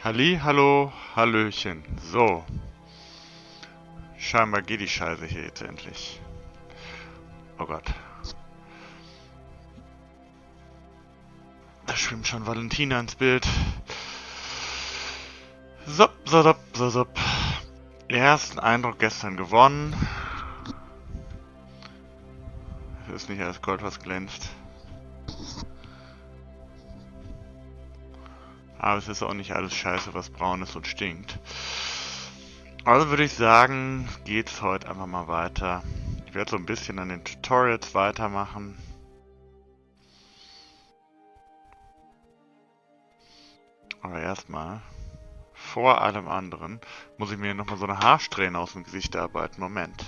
Halli, hallo, hallöchen. So, scheinbar geht die Scheiße hier jetzt endlich. Oh Gott. Da schwimmt schon Valentina ins Bild. Sop, sop, sop, sop. Ersten Eindruck gestern gewonnen. Es ist nicht alles Gold, was glänzt. Aber es ist auch nicht alles Scheiße, was braun ist und stinkt. Also würde ich sagen, geht's heute einfach mal weiter. Ich werde so ein bisschen an den Tutorials weitermachen. Aber erstmal, vor allem anderen, muss ich mir nochmal so eine Haarsträhne aus dem Gesicht arbeiten. Moment.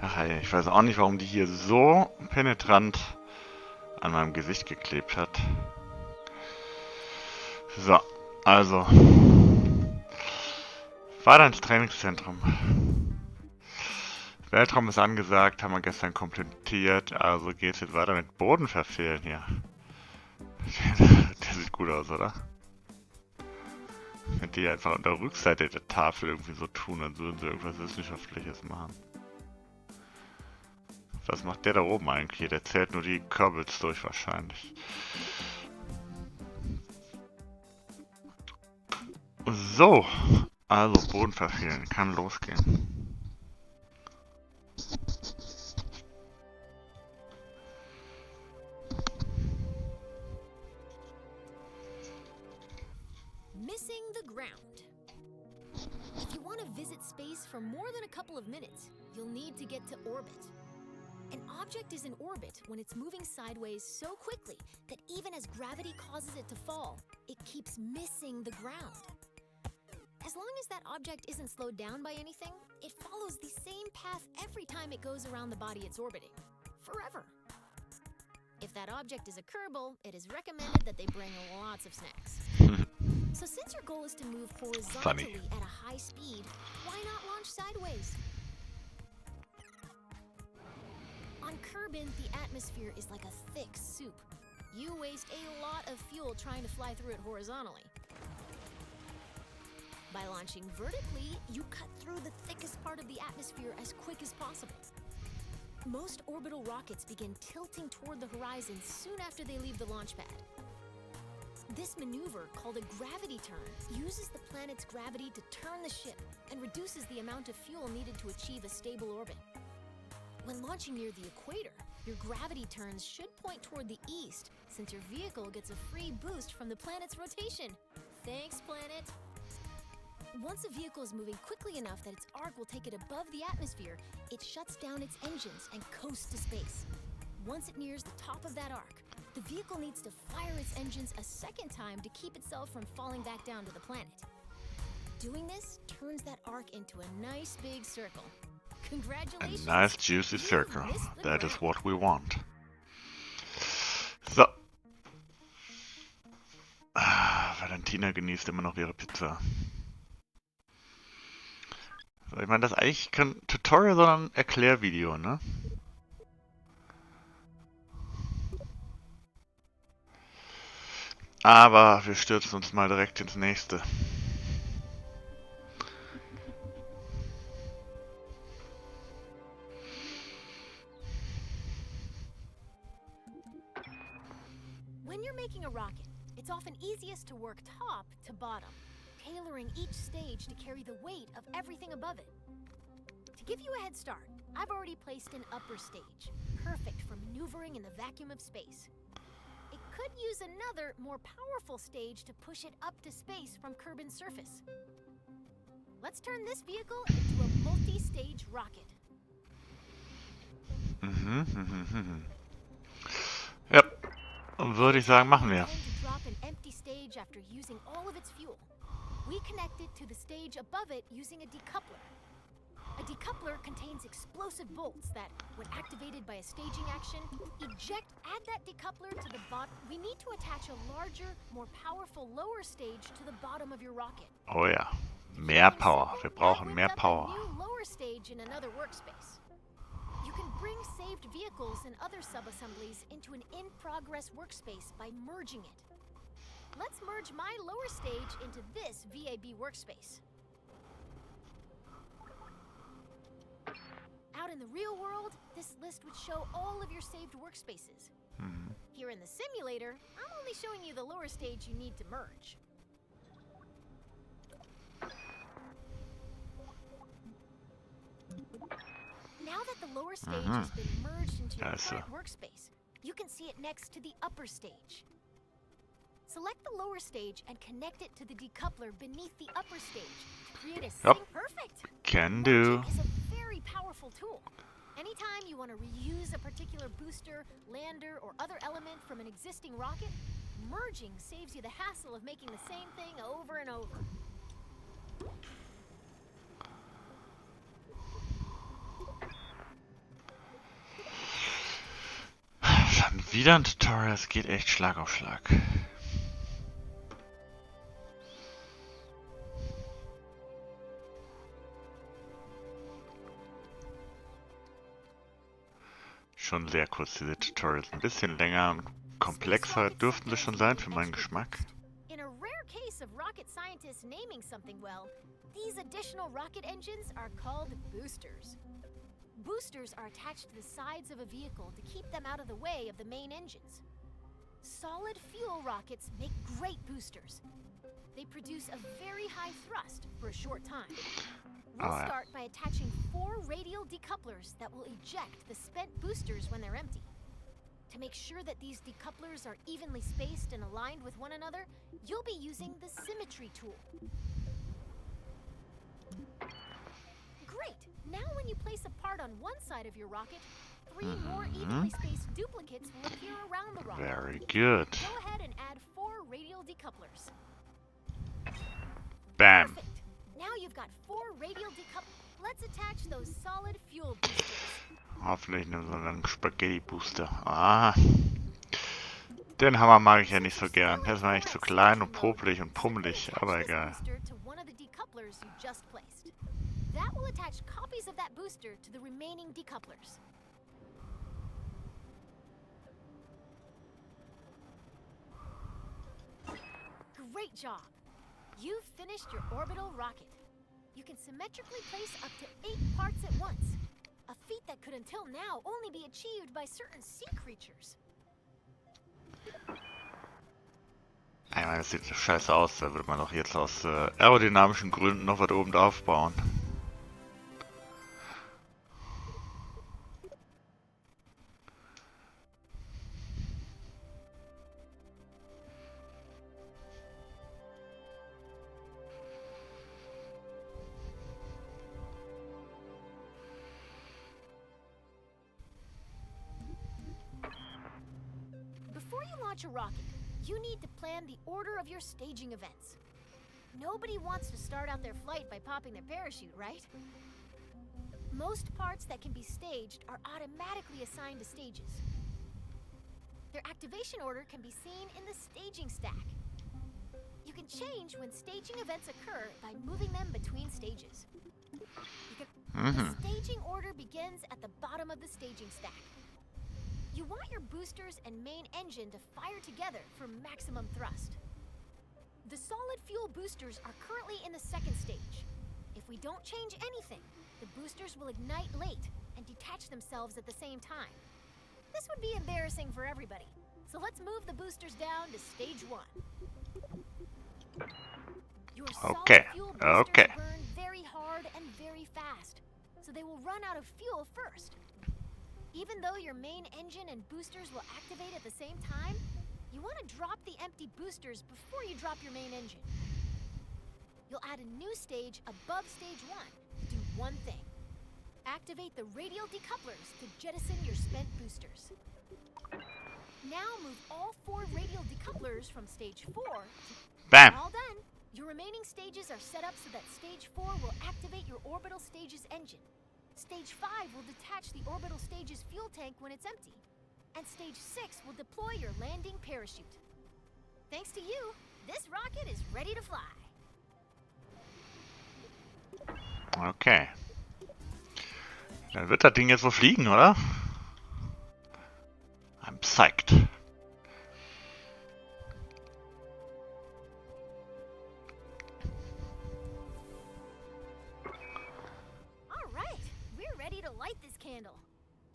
Ach ja, ich weiß auch nicht, warum die hier so penetrant an meinem Gesicht geklebt hat. So, also. Weiter ins Trainingszentrum. Weltraum ist angesagt, haben wir gestern komplettiert, also geht's jetzt weiter mit Boden verfehlen hier. Der sieht gut aus, oder? Wenn die einfach an der Rückseite der Tafel irgendwie so tun, als würden sie irgendwas Wissenschaftliches machen. Was macht der da oben eigentlich? Der zählt nur die Körbels durch wahrscheinlich. So, also Boden verfehlen, kann losgehen. Missing the ground. If you want to visit space for more than a couple of minutes, you'll need to get to orbit. An object is in orbit when it's moving sideways so quickly that even as gravity causes it to fall, it keeps missing the ground. As long as that object isn't slowed down by anything, it follows the same path every time it goes around the body it's orbiting. Forever. If that object is a Kerbal, it is recommended that they bring lots of snacks. So since your goal is to move horizontally at a high speed, why not launch sideways? On Kerbin, the atmosphere is like a thick soup. You waste a lot of fuel trying to fly through it horizontally. By launching vertically, you cut through the thickest part of the atmosphere as quick as possible. Most orbital rockets begin tilting toward the horizon soon after they leave the launch pad. This maneuver, called a gravity turn, uses the planet's gravity to turn the ship and reduces the amount of fuel needed to achieve a stable orbit. When launching near the equator, your gravity turns should point toward the east, since your vehicle gets a free boost from the planet's rotation. Thanks, planet! Once a vehicle is moving quickly enough that its arc will take it above the atmosphere, it shuts down its engines and coasts to space. Once it nears the top of that arc, the vehicle needs to fire its engines a second time to keep itself from falling back down to the planet. Doing this turns that arc into a nice big circle. Congratulations! A nice juicy circle. That is what we want. So. Valentina genießt immer noch ihre Pizza. So, ich meine, das ist eigentlich kein Tutorial, sondern ein Erklärvideo, ne? Aber wir stürzen uns mal direkt ins nächste. When you're making a rocket, it's often easiest to work top to bottom, tailoring each stage to carry the weight of everything above it. To give you a head start, I've already placed an upper stage, perfect for maneuvering in the vacuum of space. It could use another, more powerful stage to push it up to space from Kerbin's surface. Let's turn this vehicle into a multi-stage rocket. Ja, würde ich sagen, machen wir. To drop an empty stage after using all of its fuel. We connect it to the stage above it using a decoupler. A decoupler contains explosive bolts that, when activated by a staging action, add that decoupler to the bottom. We need to attach a larger, more powerful lower stage to the bottom of your rocket. Oh ja. Mehr Power. Wir brauchen mehr Power. New lower stage in another workspace. You can bring saved vehicles and other sub-assemblies into an in-progress workspace by merging it. Let's merge my lower stage into this VAB workspace. Out in the real world, this list would show all of your saved workspaces. Here in the simulator, I'm only showing you the lower stage you need to merge. Now that the lower stage has been merged into your current workspace, you can see it next to the upper stage. Select the lower stage and connect it to the decoupler beneath the upper stage to create a perfect. Can do. Merging is a very powerful tool. Anytime you want to reuse a particular booster, lander, or other element from an existing rocket, merging saves you the hassle of making the same thing over and over. Schon wieder ein Tutorial, es geht echt Schlag auf Schlag. Schon sehr kurz, diese Tutorials. Ein bisschen länger und komplexer dürften sie schon sein für meinen Geschmack. In a rare case of rocket scientists naming something well, these additional rocket engines are called boosters. Boosters are attached to the sides of a vehicle to keep them out of the way of the main engines. Solid fuel rockets make great boosters. They produce a very high thrust for a short time. We'll start by attaching 4 radial decouplers that will eject the spent boosters when they're empty. To make sure that these decouplers are evenly spaced and aligned with one another, you'll be using the symmetry tool. Great! Now when you place a part on one side of your rocket, 3 more evenly spaced duplicates will appear around the rocket. Very good. Go ahead and add 4 radial decouplers. Bam. Perfect. Now you've got 4 radial decouplers. Let's attach those solid fuel boosters. Hoffentlich nur so einen Spaghetti-Booster. Ah. Den Hammer mag ich ja nicht so gern. Der ist mir echt zu klein und popelig und pummelig, aber egal. That will attach copies of that booster to the remaining decouplers. Great job! You've finished your orbital rocket. You can symmetrically place up to 8 parts at once. A feat that could until now only be achieved by certain sea creatures. Ich meine, das sieht so scheiße aus. Da würde man doch jetzt aus aerodynamischen Gründen noch was oben drauf bauen. Before you launch a rocket, you need to plan the order of your staging events. Nobody wants to start out their flight by popping their parachute, right? Most parts that can be staged are automatically assigned to stages. Their activation order can be seen in the staging stack. You can change when staging events occur by moving them between stages. The staging order begins at the bottom of the staging stack. You want your boosters and main engine to fire together for maximum thrust. The solid fuel boosters are currently in the second stage. If we don't change anything, the boosters will ignite late and detach themselves at the same time. This would be embarrassing for everybody, so let's move the boosters down to stage 1. Your solid fuel boosters burn very hard and very fast, so they will run out of fuel first. Even though your main engine and boosters will activate at the same time, you want to drop the empty boosters before you drop your main engine. You'll add a new stage above stage 1 to do one thing. Activate the radial decouplers to jettison your spent boosters. Now move all 4 radial decouplers from stage 4 to... Bam! All done. Your remaining stages are set up so that Stage 4 will activate your orbital stage's engine. Stage 5 will detach the orbital stage's fuel tank when it's empty. And Stage 6 will deploy your landing parachute. Thanks to you, this rocket is ready to fly. Okay. Dann wird das Ding jetzt wohl fliegen, oder? I'm psyched. Alright, we're ready to light this candle.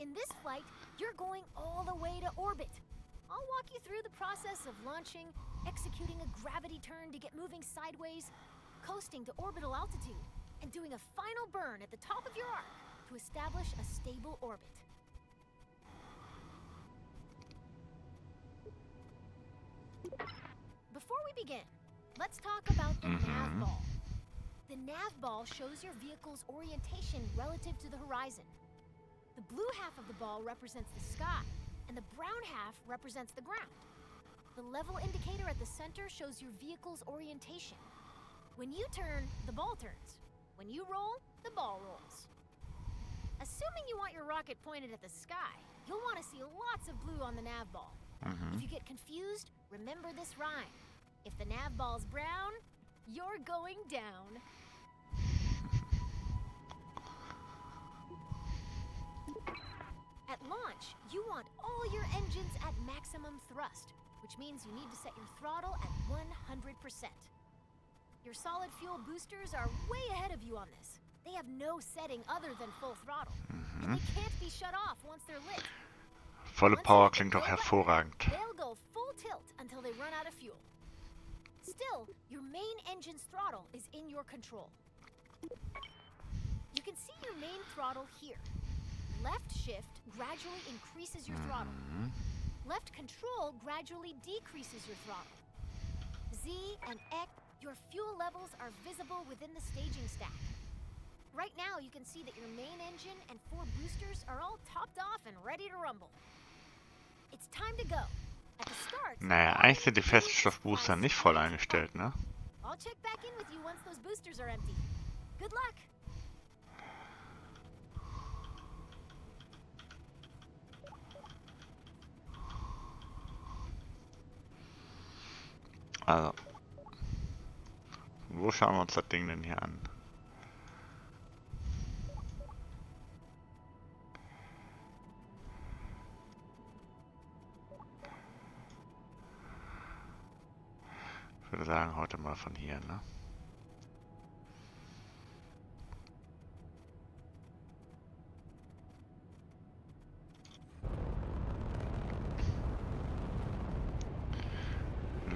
In this flight, you're going all the way to orbit. I'll walk you through the process of launching, executing a gravity turn to get moving sideways, coasting to orbital altitude, and doing a final burn at the top of your arc to establish a stable orbit. Before we begin, let's talk about the nav ball. The nav ball shows your vehicle's orientation relative to the horizon. The blue half of the ball represents the sky, and the brown half represents the ground. The level indicator at the center shows your vehicle's orientation. When you turn, the ball turns. When you roll, the ball rolls. Assuming you want your rocket pointed at the sky, you'll want to see lots of blue on the nav ball. If you get confused, remember this rhyme. If the nav ball's brown, you're going down. At launch, you want all your engines at maximum thrust, which means you need to set your throttle at 100%. Your solid fuel boosters are way ahead of you on this. They have no setting other than full throttle, and they can't be shut off once they're lit. Volle Power klingt doch hervorragend. They'll go full tilt until they run out of fuel. Still, your main engine's throttle is in your control. You can see your main throttle here. Left shift gradually increases your throttle. Left control gradually decreases your throttle. Z and X, your fuel levels are visible within the staging stack. Right now, you can see that your main engine and 4 boosters are all topped off and ready to rumble. It's time to go. At the start, Naja, eigentlich sind die Feststoffbooster nicht voll eingestellt, ne? I'll check back in with you once those boosters are empty. Good luck. Also, wo schauen wir uns das Ding denn hier an? Ich würde sagen, heute mal von hier, ne?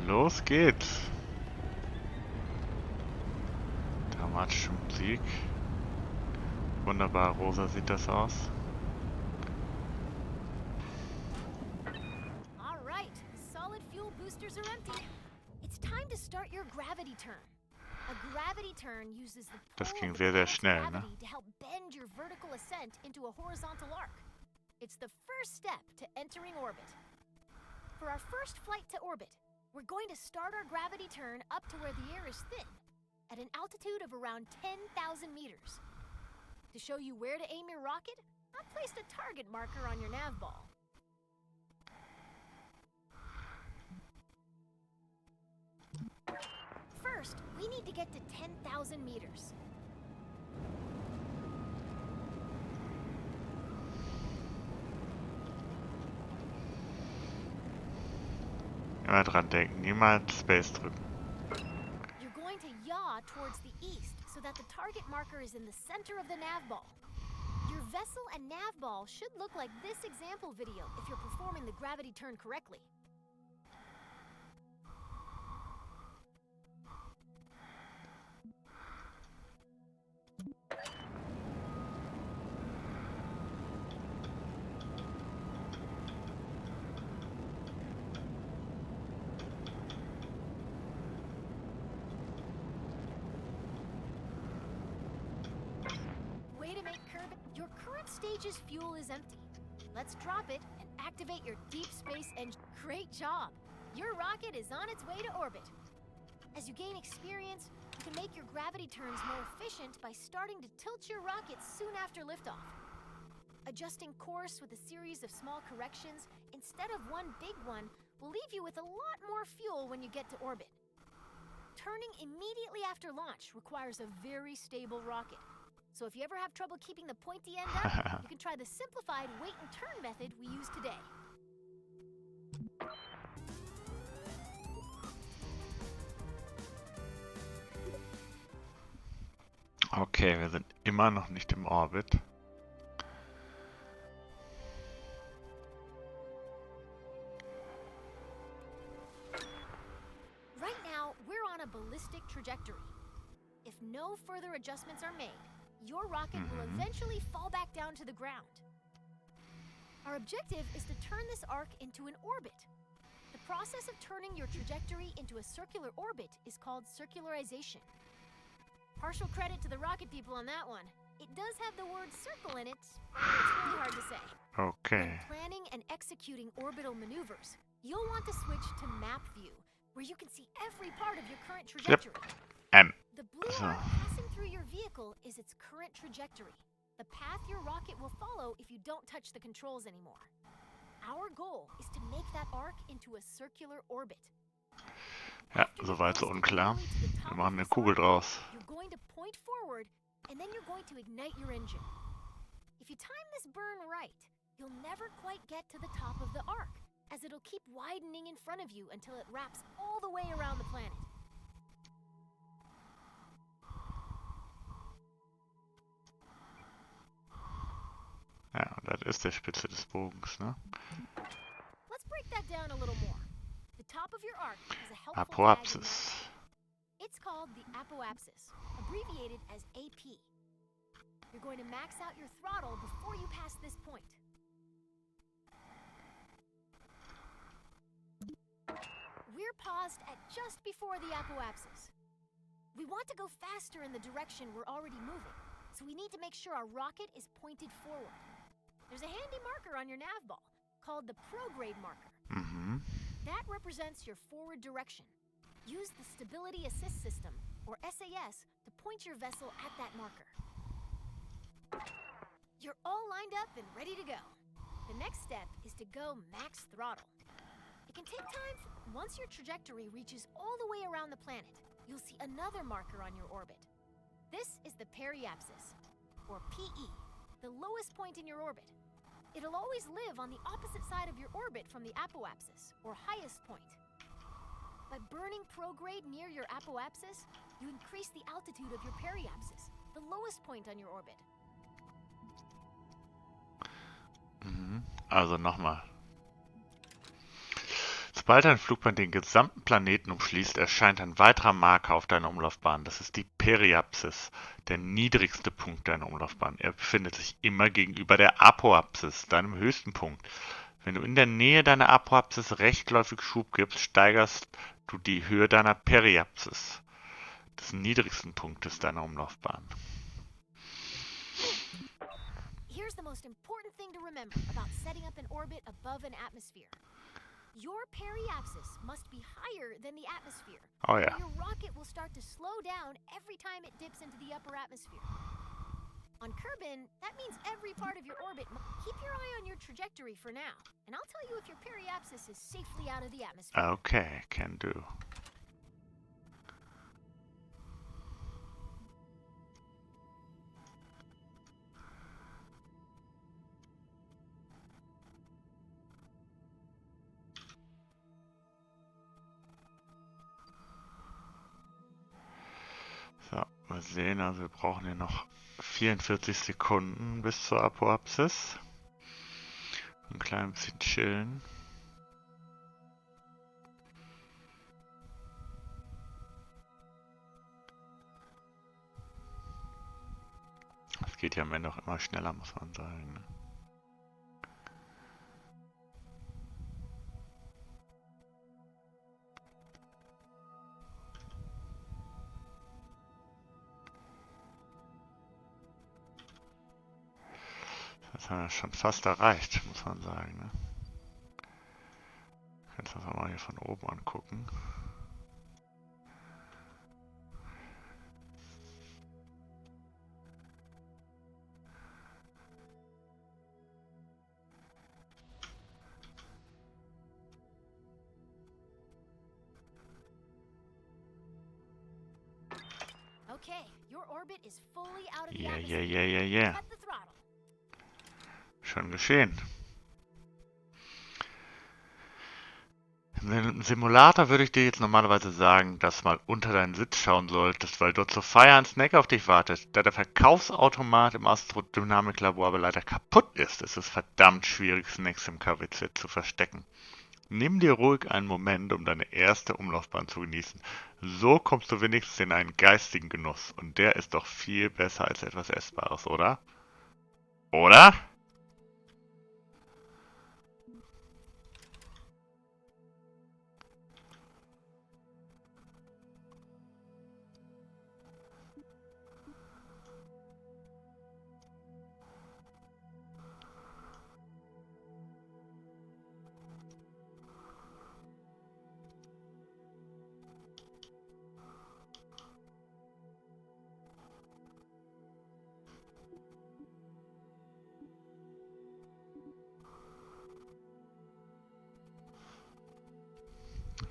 Los geht's! Dramatische Musik. Wunderbar rosa sieht das aus. All right, solid fuel boosters are empty. It's time to start your gravity turn. A gravity turn uses the Das pull ging of the sehr, sehr planet's schnell, ne? gravity to help bend your vertical ascent into a horizontal arc. It's the first step to entering orbit. For our first flight to orbit, we're going to start our gravity turn up to where the air is thin, at an altitude of around 10,000 meters. To show you where to aim your rocket, I've placed a target marker on your nav ball. First, we need to get to 10,000 meters. Immer dran denken, niemals Space drücken. You're going to yaw towards the east so that the target marker is in the center of the nav ball. Your vessel and nav ball should look like this example video if you're performing the gravity turn correctly. Your current stage's fuel is empty. Let's drop it and activate your deep space engine. Great job! Your rocket is on its way to orbit. As you gain experience, you can make your gravity turns more efficient by starting to tilt your rocket soon after liftoff. Adjusting course with a series of small corrections instead of one big one will leave you with a lot more fuel when you get to orbit. Turning immediately after launch requires a very stable rocket. So if you ever have trouble keeping the pointy end up, you can try the simplified wait and turn method we use today. Okay, wir sind immer noch nicht im Orbit. Right now, we're on a ballistic trajectory. If no further adjustments are made, your rocket will eventually fall back down to the ground. Our objective is to turn this arc into an orbit. The process of turning your trajectory into a circular orbit is called circularization. Partial credit to the rocket people on that one. It does have the word circle in it, but it's really hard to say. Okay. When planning and executing orbital maneuvers, you'll want to switch to map view, where you can see every part of your current trajectory. The blue arc passing through your vehicle is its current trajectory, the path your rocket will follow if you don't touch the controls anymore. Our goal is to make that arc into a circular orbit. Ja, soweit so unklar. Wir machen eine Kugel draus. You're going to point forward, and then you're going to ignite your engine. If you time this burn right, you'll never quite get to the top of the arc, as it'll keep widening in front of you until it wraps all the way around the planet. Ja, das ist die Spitze des Bogens, ne? Let's break that down a little more. The top of your arc has a helpful Apoapsis. tag. It's called the apoapsis, abbreviated as AP. You're going to max out your throttle before you pass this point. We're paused at just before the apoapsis. We want to go faster in the direction we're already moving, so we need to make sure our rocket is pointed forward. There's a handy marker on your nav ball called the prograde marker. That represents your forward direction. Use the Stability Assist System, or SAS, to point your vessel at that marker. You're all lined up and ready to go. The next step is to go max throttle. It can take time. Once your trajectory reaches all the way around the planet, you'll see another marker on your orbit. This is the periapsis, or PE, the lowest point in your orbit. It'll always live on the opposite side of your orbit from the apoapsis, or highest point. By burning prograde near your apoapsis, you increase the altitude of your periapsis, the lowest point on your orbit. Also nochmal. Sobald ein Flugbahn den gesamten Planeten umschließt, erscheint ein weiterer Marker auf deiner Umlaufbahn. Das ist die Periapsis, der niedrigste Punkt deiner Umlaufbahn. Er befindet sich immer gegenüber der Apoapsis, deinem höchsten Punkt. Wenn du in der Nähe deiner Apoapsis rechtläufig Schub gibst, steigerst du die Höhe deiner Periapsis, des niedrigsten Punktes deiner Umlaufbahn. Here's the most important thing to remember about setting up an orbit above an atmosphere. Your periapsis must be higher than the atmosphere. Oh yeah. Your rocket will start to slow down every time it dips into the upper atmosphere. On Kerbin, that means every part of your orbit. Keep your eye on your trajectory for now, and I'll tell you if your periapsis is safely out of the atmosphere. Okay, can do. So, wir sehen, also wir brauchen hier noch 44 Sekunden bis zur Apoapsis. Ein klein bisschen chillen. Es geht ja am Ende auch immer schneller, muss man sagen. Ne? Das haben wir schon fast erreicht, muss man sagen. Ne? Kannst du das auch mal hier von oben angucken. Okay, your orbit is fully out of the Ja. atmosphere. Cut the throttle. Schon geschehen. Im Simulator würde ich dir jetzt normalerweise sagen, dass du mal unter deinen Sitz schauen solltest, weil dort zur Feier ein Snack auf dich wartet. Da der Verkaufsautomat im Astrodynamiklabor aber leider kaputt ist es verdammt schwierig, Snacks im KWZ zu verstecken. Nimm dir ruhig einen Moment, um deine erste Umlaufbahn zu genießen. So kommst du wenigstens in einen geistigen Genuss. Und der ist doch viel besser als etwas Essbares, oder? Oder?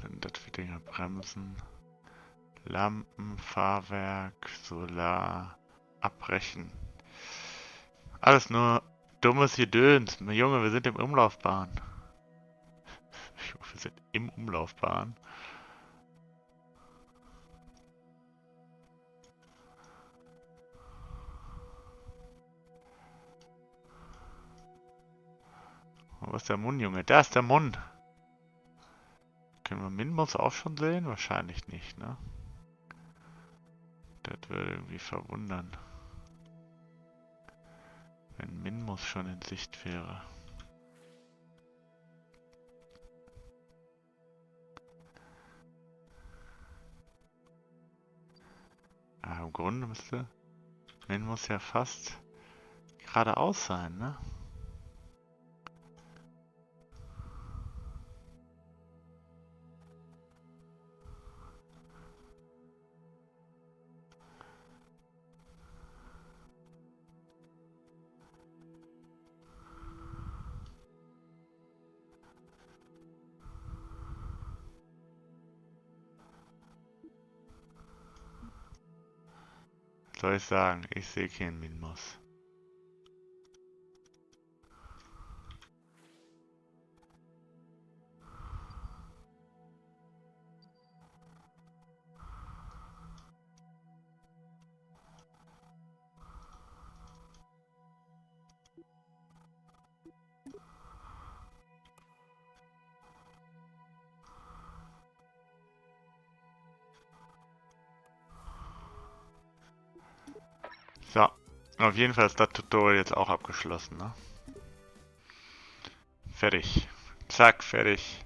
Dann das für Dinger Bremsen, Lampen, Fahrwerk, Solar, Abbrechen. Alles nur dummes Gedöns. Junge, wir sind im Umlaufbahn. Wir sind im Umlaufbahn. Wo ist der Mund, Junge? Da ist der Mund. Können wir Minmus auch schon sehen? Wahrscheinlich nicht, ne? Das würde irgendwie verwundern, wenn Minmus schon in Sicht wäre. Aber im Grunde müsste Minmus ja fast geradeaus sein, ne? Soll ich sagen, ich sehe keinen Minmus. So, auf jeden Fall ist das Tutorial jetzt auch abgeschlossen, ne? Fertig. Zack, fertig.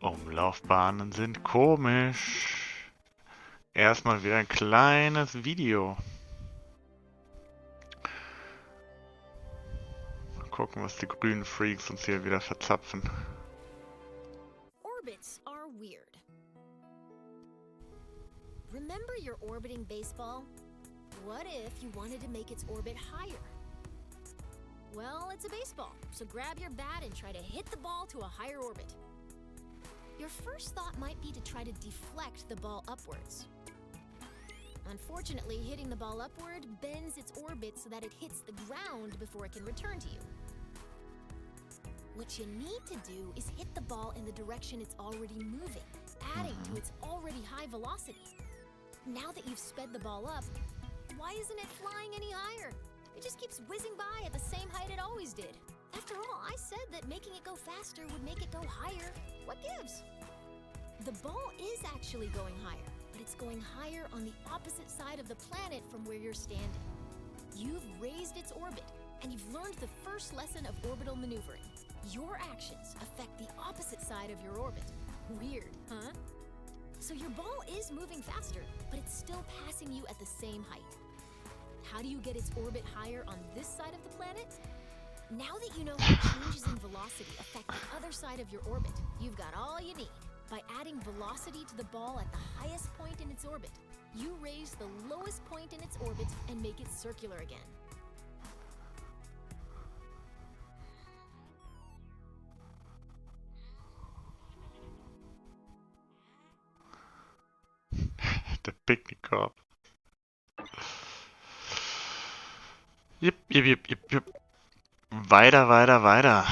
Umlaufbahnen sind komisch. Erstmal wieder ein kleines Video. Mal gucken, was die grünen Freaks uns hier wieder verzapfen. Orbits are weird. Remember your orbiting baseball? What if you wanted to make its orbit higher? Well, it's a baseball, so grab your bat and try to hit the ball to a higher orbit. Your first thought might be to try to deflect the ball upwards. Unfortunately, hitting the ball upward bends its orbit so that it hits the ground before it can return to you. What you need to do is hit the ball in the direction it's already moving, adding to its already high velocity. Now that you've sped the ball up, why isn't it flying any higher? It just keeps whizzing by at the same height it always did. After all, I said that making it go faster would make it go higher. What gives? The ball is actually going higher, but it's going higher on the opposite side of the planet from where you're standing. You've raised its orbit, and you've learned the first lesson of orbital maneuvering. Your actions affect the opposite side of your orbit. Weird, huh? So your ball is moving faster, but it's still passing you at the same height. How do you get its orbit higher on this side of the planet? Now that you know how changes in velocity affect the other side of your orbit, you've got all you need. By adding velocity to the ball at the highest point in its orbit, you raise the lowest point in its orbit and make it circular again. Picknickkorb. Jip, jip, jip, jip, jip. Weiter, weiter, weiter.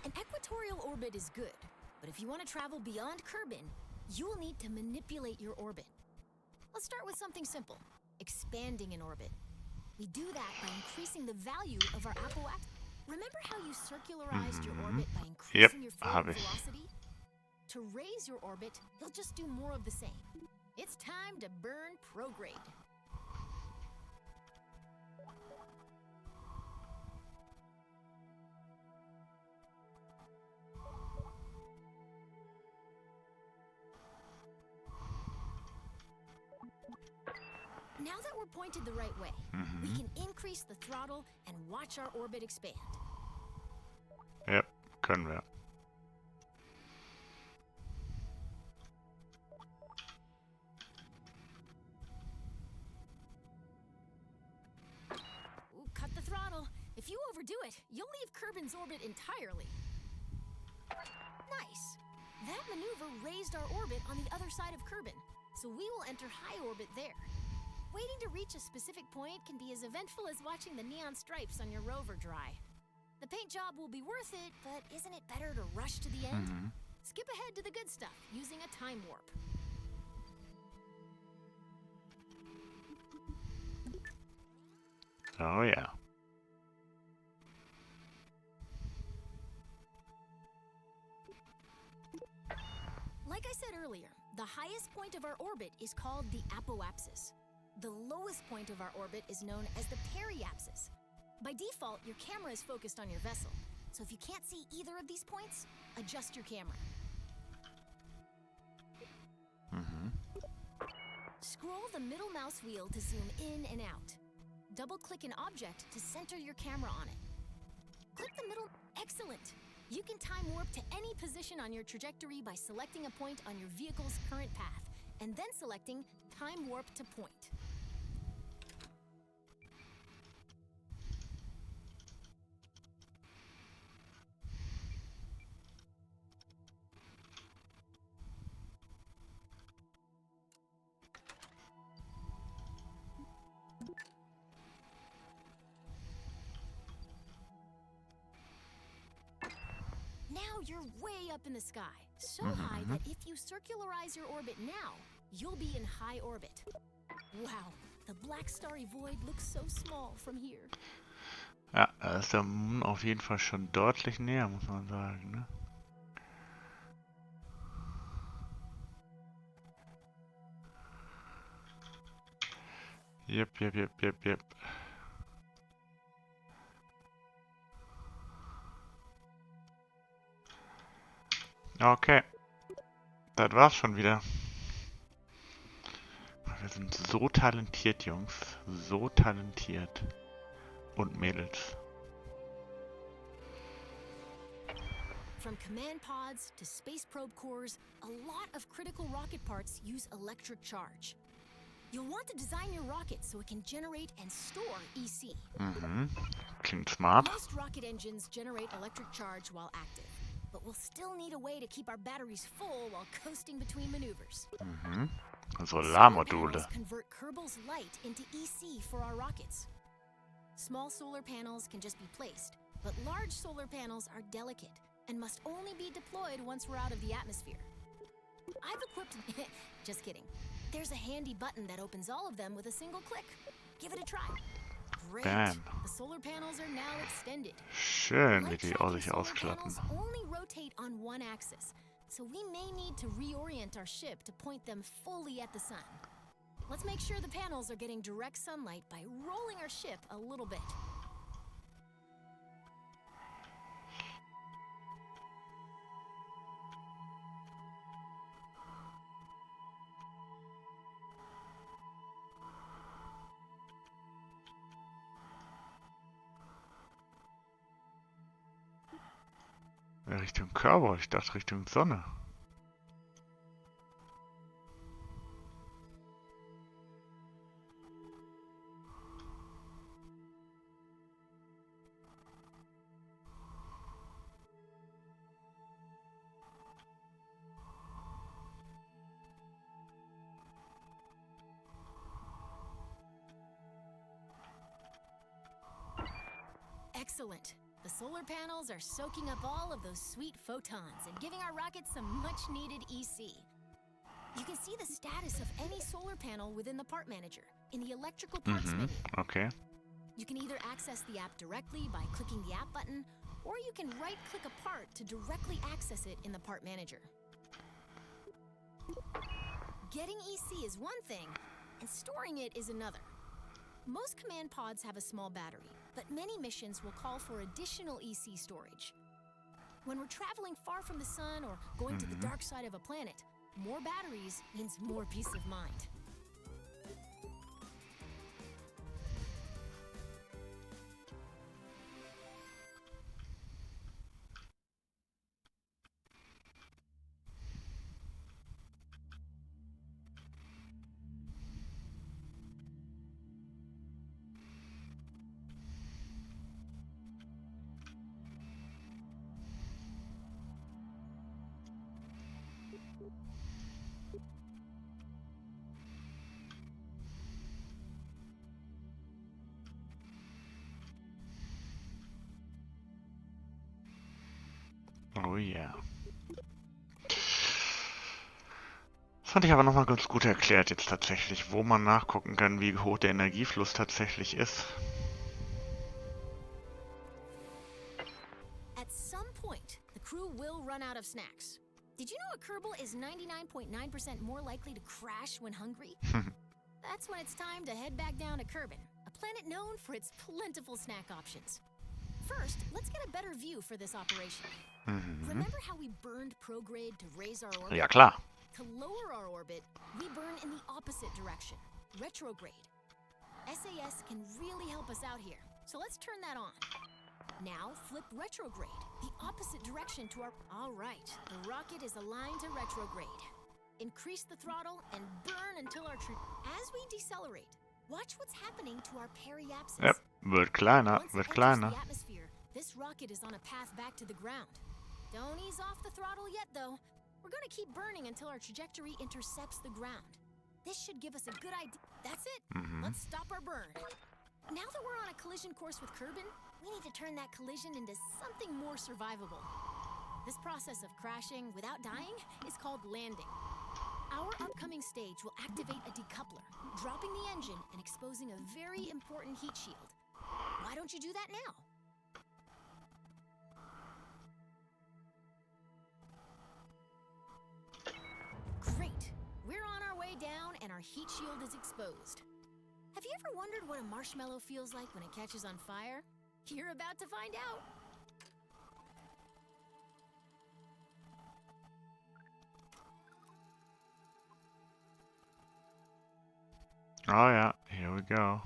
An equatorial orbit is good, but if you want to travel beyond Kerbin, you will need to manipulate your orbit. Let's start with something simple, expanding an orbit. We do that by increasing the value of our apoaxis. Remember how you circularized your orbit by increasing your forward velocity? To raise your orbit, you'll just do more of the same. It's time to burn prograde. Now that we're pointed the right way, we can increase the throttle and watch our orbit expand. Ja, können wir. Ooh, cut the throttle. If you overdo it, you'll leave Kerbin's orbit entirely. Nice. That maneuver raised our orbit on the other side of Kerbin, so we will enter high orbit there. Waiting to reach a specific point can be as eventful as watching the neon stripes on your rover dry. The paint job will be worth it, but isn't it better to rush to the end? Skip ahead to the good stuff using a time warp. Oh yeah. Like I said earlier, the highest point of our orbit is called the apoapsis. The lowest point of our orbit is known as the periapsis. By default, your camera is focused on your vessel, so if you can't see either of these points, adjust your camera. Scroll the middle mouse wheel to zoom in and out. Double-click an object to center your camera on it. Click the middle. Excellent! You can time warp to any position on your trajectory by selecting a point on your vehicle's current path, and then selecting Time Warp to Point. Now you're way up in the sky, so high that if you circularize your orbit now, you'll be in high orbit. Wow, the black starry void looks so small from here. Ja, da ist der Moon auf jeden Fall schon deutlich näher, muss man sagen, ne? Jep, jep, jep, jep, jep. Okay. Das war's schon wieder. Wir sind so talentiert, Jungs. So talentiert. Und Mädels. From command pods to space probe cores, a lot of critical rocket parts use electric charge. You'll want to design your rocket so it can generate and store EC. Klingt smart. Most rocket engines generate electric charge while active, but we'll still need a way to keep our batteries full while coasting between maneuvers. Solarmodule. Panels convert Kerbal's light into EC for our rockets. Small solar panels can just be placed, but large solar panels are delicate and must only be deployed once we're out of the atmosphere. I've equipped... Just kidding. There's a handy button that opens all of them with a single click. Give it a try. Great. Bam. The solar panels are now extended. Schön, wie die Light-tracking sich solar ausklappen. panels only rotate on one axis, so we may need to reorient our ship to point them fully at the sun. Let's make sure the panels are getting direct sunlight by rolling our ship a little bit. Richtung Körper, ich dachte Richtung Sonne. Excellent. The solar panels are soaking up all of those sweet photons and giving our rocket some much-needed EC. You can see the status of any solar panel within the part manager in the electrical parts menu. Okay. You can either access the app directly by clicking the app button, or you can right-click a part to directly access it in the part manager. Getting EC is one thing, and storing it is another. Most command pods have a small battery, but many missions will call for additional EC storage. When we're traveling far from the sun or going to the dark side of a planet, more batteries means more peace of mind. Oh ja. Das fand ich aber nochmal ganz gut erklärt jetzt tatsächlich, wo man nachgucken kann, wie hoch der Energiefluss tatsächlich ist. At some point, the crew will run out of snacks. Did you know a Kerbal is 99.9% more likely to crash when hungry? That's when it's time to head back down to Kerbin, a planet known for its plentiful snack options. First, let's get a better view for this operation. Remember how we burned prograde to raise our orbit? Ja, klar. To lower our orbit, we burn in the opposite direction, retrograde. SAS can really help us out here, so let's turn that on. Now, flip retrograde, the opposite direction to our... All right, the rocket is aligned to retrograde. Increase the throttle and burn until our... As we decelerate, watch what's happening to our periapsis. Yep, wird kleiner, Once wird it enters kleiner. the atmosphere, this rocket is on a path back to the ground. Don't ease off the throttle yet, though. We're gonna keep burning until our trajectory intercepts the ground. This should give us a good idea. That's it. Let's stop our burn. Now that we're on a collision course with Kerbin, we need to turn that collision into something more survivable. This process of crashing without dying is called landing. Our upcoming stage will activate a decoupler, dropping the engine and exposing a very important heat shield. Why don't you do that now? Great! We're on our way down and our heat shield is exposed. Have you ever wondered what a marshmallow feels like when it catches on fire? You're about to find out. Oh yeah, here we go.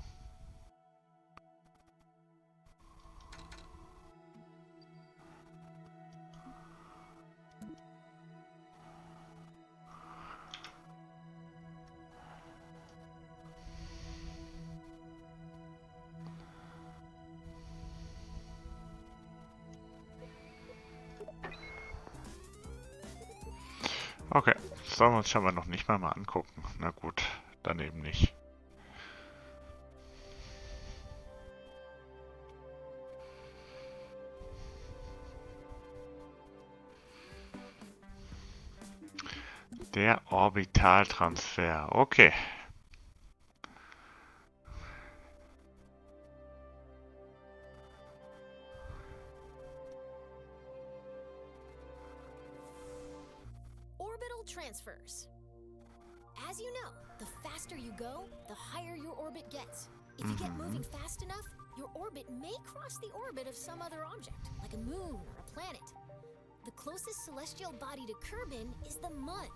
Okay, sollen wir uns scheinbar noch nicht mal angucken. Na gut, dann eben nicht. Der Orbitaltransfer, okay. Orbital transfers. As you know, the faster you go, the higher your orbit gets. If you get moving fast enough, your orbit may cross the orbit of some other object, like a moon or a planet. The closest celestial body to Kerbin is the Mun.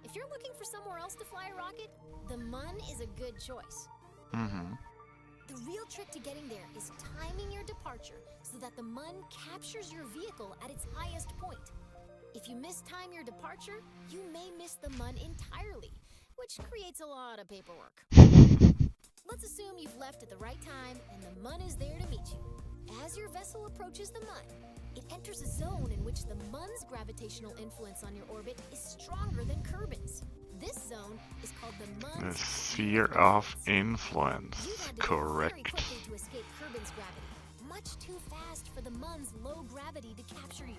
If you're looking for somewhere else to fly a rocket, the Mun is a good choice. The real trick to getting there is timing your departure so that the Mun captures your vehicle at its highest point. If you mistime your departure, you may miss the Mun entirely, which creates a lot of paperwork. Let's assume you've left at the right time and the Mun is there to meet you. As your vessel approaches the Mun, it enters a zone in which the Mun's gravitational influence on your orbit is stronger than Kerbin's. This zone is called the The Mun's sphere of influence. You've had to go very Correct. quickly to escape Kerbin's gravity. Much too fast the Mun's low gravity to capture you.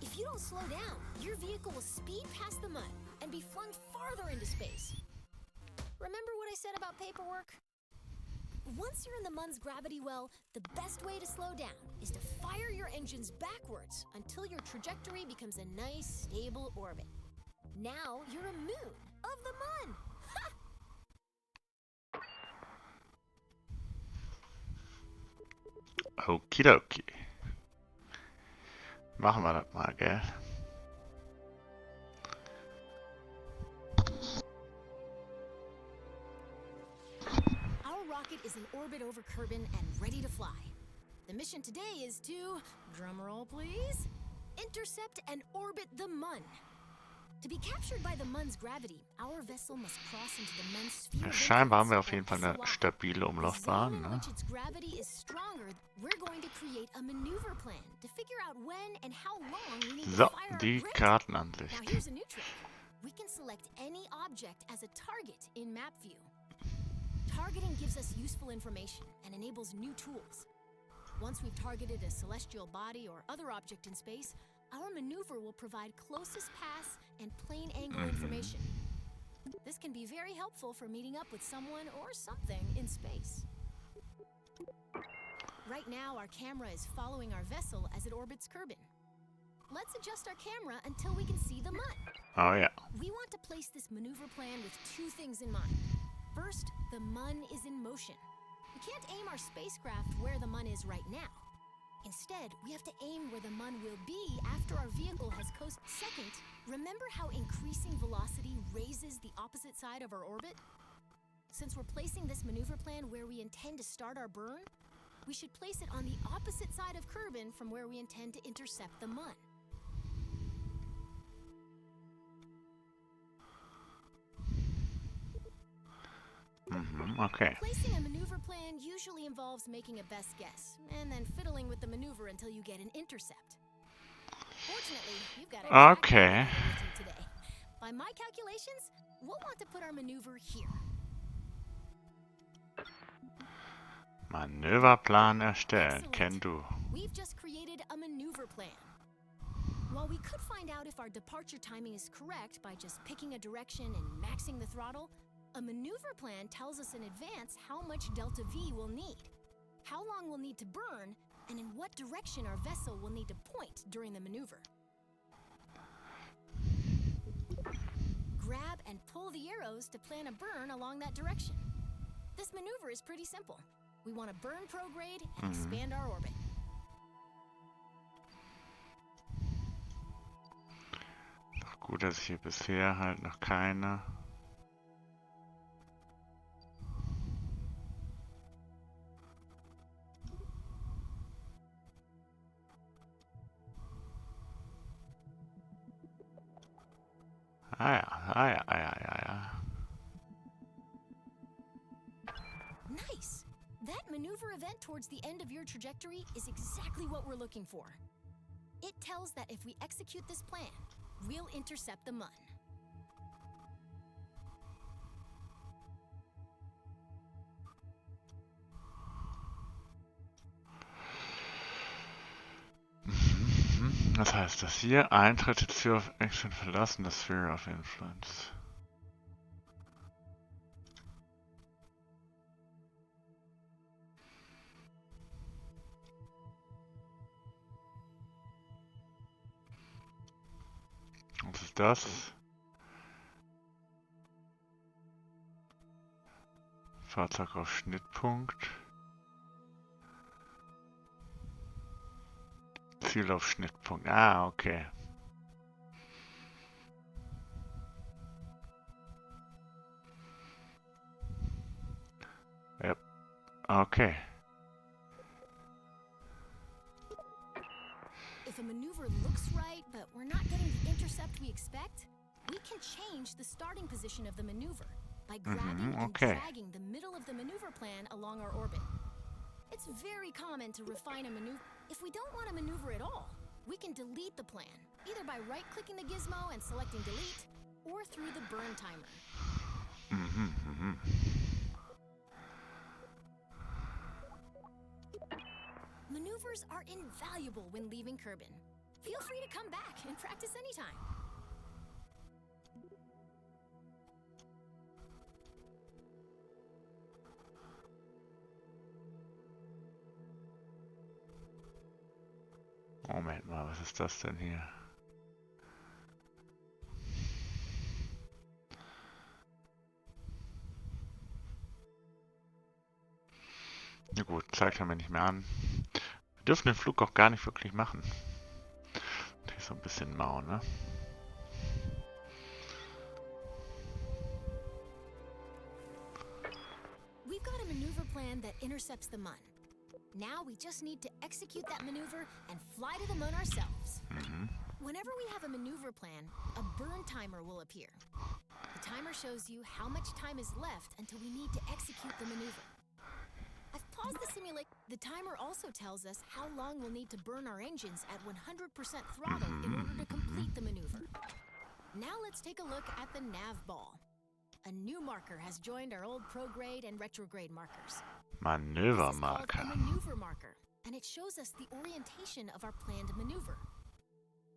If you don't slow down, your vehicle will speed past the Mun and be flung farther into space. Remember what I said about paperwork? Once you're in the Mun's gravity well, the best way to slow down is to fire your engines backwards until your trajectory becomes a nice, stable orbit. Now you're a moon of the Mun! Okidoki. Machen wir das mal, gell? Our rocket is in orbit over Kerbin and ready to fly. The mission today is to, drumroll please, intercept and orbit the Mun. To be captured by the Mun's gravity, our vessel must cross into the Mun's sphere. Ja, scheinbar haben wir auf jeden Fall eine stabile Umlaufbahn, ne? Its gravity is stronger. We're going to create a maneuver plan to figure out when and how long we need to So, fire die our grid. Kartenansicht. Now here's a new trick. We can select any object as a target in map view. Targeting gives us useful information and enables new tools. Once we've targeted a celestial body or other object in space, our maneuver will provide closest pass and plane angle information. This can be very helpful for meeting up with someone or something in space. Right now, our camera is following our vessel as it orbits Kerbin. Let's adjust our camera until we can see the Mun. Oh ja. We want to place this maneuver plan with two things in mind. First, the Mun is in motion. We can't aim our spacecraft where the Mun is right now. Instead, we have to aim where the Mun will be after our vehicle has coasted. Second, remember how increasing velocity raises the opposite side of our orbit? Since we're placing this maneuver plan where we intend to start our burn, we should place it on the opposite side of Kerbin from where we intend to intercept the Mun. Okay. Placing a maneuver plan usually involves making a best guess, and then fiddling with the maneuver until you get an intercept. Fortunately, you've got a Okay. with you today. By my calculations, we'll want to put our maneuver here. Manöverplan erstellen. Excellent. Kenn du. We've just created a maneuver plan. While we could find out if our departure timing is correct by just picking a direction and maxing the throttle, a maneuver plan tells us in advance how much delta V we'll need, how long we'll need to burn, and in what direction our vessel will need to point during the maneuver. Grab and pull the arrows to plan a burn along that direction. This maneuver is pretty simple. We want to burn prograde and expand our orbit. Gut, dass ich hier bisher halt noch keine... ja. Nice! That maneuver event towards the end of your trajectory is exactly what we're looking for. It tells that if we execute this plan, we'll intercept the Mun. Was heißt das hier? Eintritt to Sphere of Action verlassen, das Sphere of Influence. Was ist das? Fahrzeug auf Schnittpunkt. Ziel auf Schnittpunkt. Ah, okay. Yep. Okay. If a maneuver looks right, but we're not getting the intercept we expect, we can change the starting position of the maneuver by grabbing and dragging the middle of the maneuver plan along our orbit. It's very common to refine a maneuver. If we don't want to maneuver at all, we can delete the plan, either by right-clicking the gizmo and selecting delete, or through the burn timer. Maneuver maneuvers are invaluable when leaving Kerbin. Feel free to come back and practice anytime. Moment mal, was ist das denn hier? Na gut, zeigt er mir nicht mehr an. Wir dürfen den Flug auch gar nicht wirklich machen. Das ist so ein bisschen mau, ne? We've got a maneuver plan that intercepts the Mun. Now we just need to execute that maneuver and fly to the Mun ourselves. Whenever we have a maneuver plan, a burn timer will appear. The timer shows you how much time is left until we need to execute the maneuver. I've paused the simulation. The timer also tells us how long we'll need to burn our engines at 100% throttle in order to complete the maneuver. Now let's take a look at the nav ball. A new marker has joined our old prograde and retrograde markers. Manöver This is called marker. a maneuver marker, and it shows us the orientation of our planned maneuver.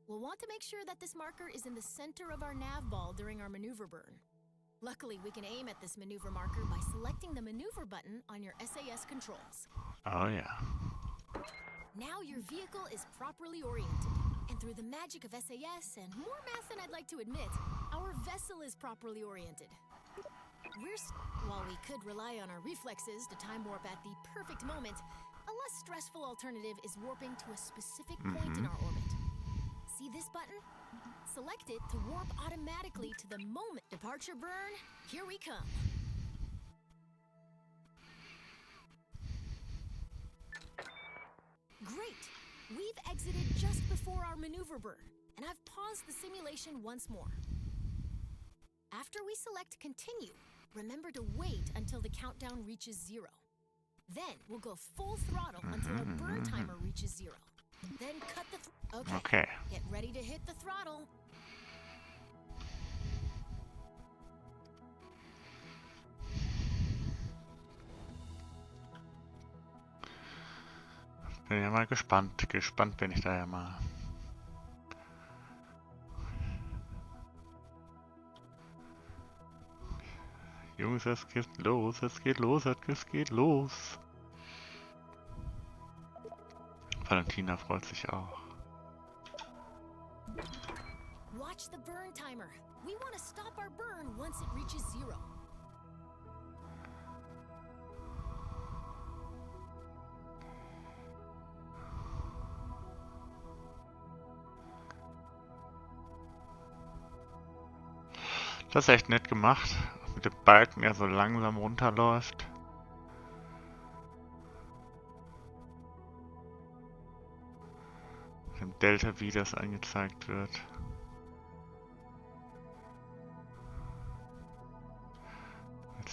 We'll want to make sure that this marker is in the center of our nav ball during our maneuver burn. Luckily, we can aim at this maneuver marker by selecting the maneuver button on your SAS controls. Oh yeah. Now your vehicle is properly oriented, and through the magic of SAS and more math than I'd like to admit, our vessel is properly oriented. While we could rely on our reflexes to time warp at the perfect moment, a less stressful alternative is warping to a specific point in our orbit. See this button? Select it to warp automatically to the moment. Departure burn, here we come. Great! We've exited just before our maneuver burn, and I've paused the simulation once more. After we select continue, remember to wait until the countdown reaches 0. Then we'll go full throttle until our burn timer reaches 0. Then cut the Okay. Get ready to hit the throttle. Bin ja mal gespannt. Gespannt bin ich da ja mal. Jungs, es geht los, es geht los, es geht los. Valentina freut sich auch. Watch the burn timer. We want to stop our burn once it reaches 0. Das ist echt nett gemacht. Mit dem Balken, der so langsam runterläuft. Mit dem Delta, wie das angezeigt wird.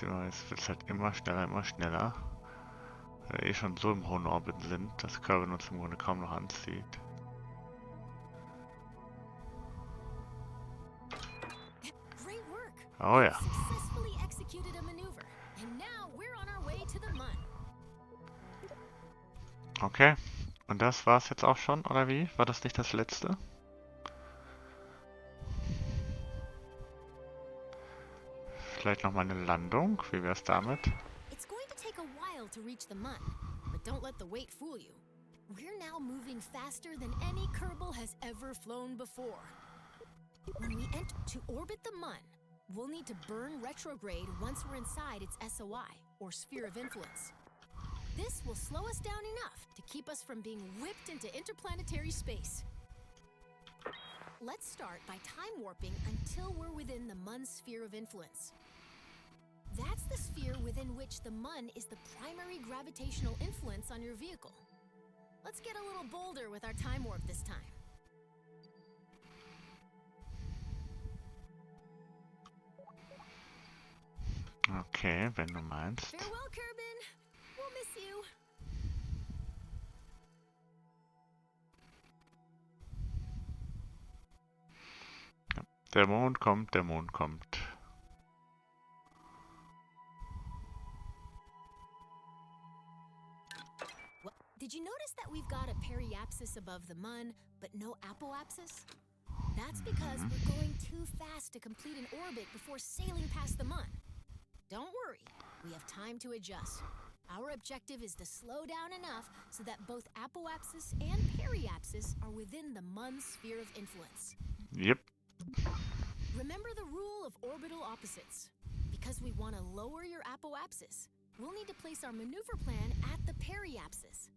Jetzt wird es halt immer schneller, immer schneller. Weil wir eh schon so im hohen Orbit sind, dass Kerbin uns im Grunde kaum noch anzieht. Great work. Oh ja. Successfully executed a maneuver, and now we're on our way to the Mun. Okay. Und das war's jetzt auch schon, oder wie? War das nicht das letzte? Vielleicht noch mal eine Landung? Wie wär's damit? It's going to take a while to reach the Mun, but don't let the wait fool you. We're now moving faster than any Kerbal has ever flown before. When we enter to orbit the Mun, we'll need to burn retrograde once we're inside its SOI, or sphere of influence. This will slow us down enough to keep us from being whipped into interplanetary space. Let's start by time warping until we're within the Mun's sphere of influence. That's the sphere within which the Mun is the primary gravitational influence on your vehicle. Let's get a little bolder with our time warp this time. Okay, wenn du meinst. Farewell, Kerbin. We'll miss you. Der Mond kommt, der Mond kommt. Did Did you notice that we've got a periapsis above the mun, but no apoapsis? That's because we're going too fast to complete an orbit before sailing past the mun. Don't worry, we have time to adjust. Our objective is to slow down enough so that both apoapsis and periapsis are within the mun's sphere of influence. Yep. Remember the rule of orbital opposites. Because we want to lower your apoapsis, we'll need to place our maneuver plan at the periapsis.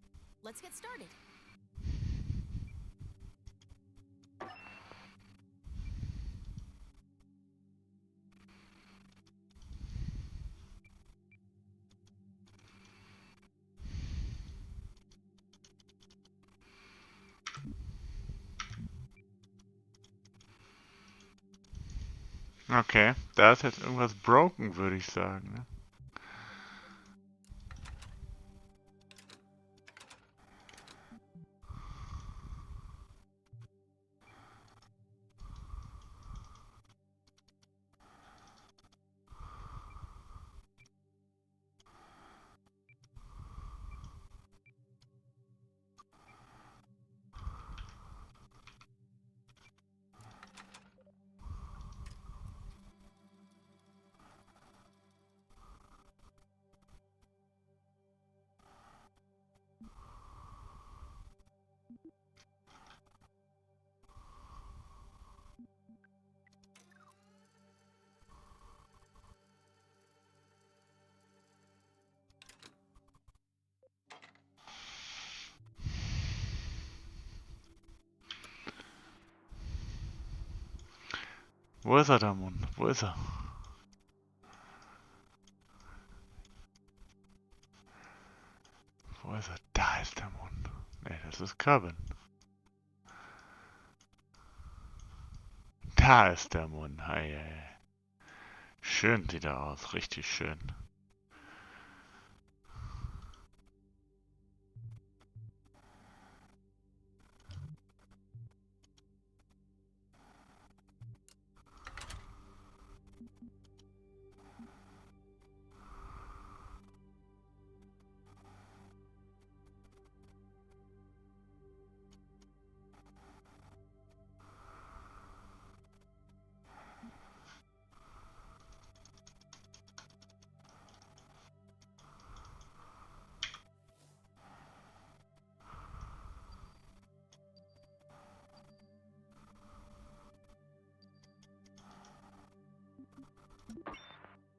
Let's get started. Okay, da ist jetzt irgendwas broken, würde ich sagen. Ne? Wo ist er, der Mund? Wo ist er? Wo ist er? Da ist der Mund. Ne, das ist Cabin. Da ist der Mund. Hei, hei. Schön sieht er aus, richtig schön.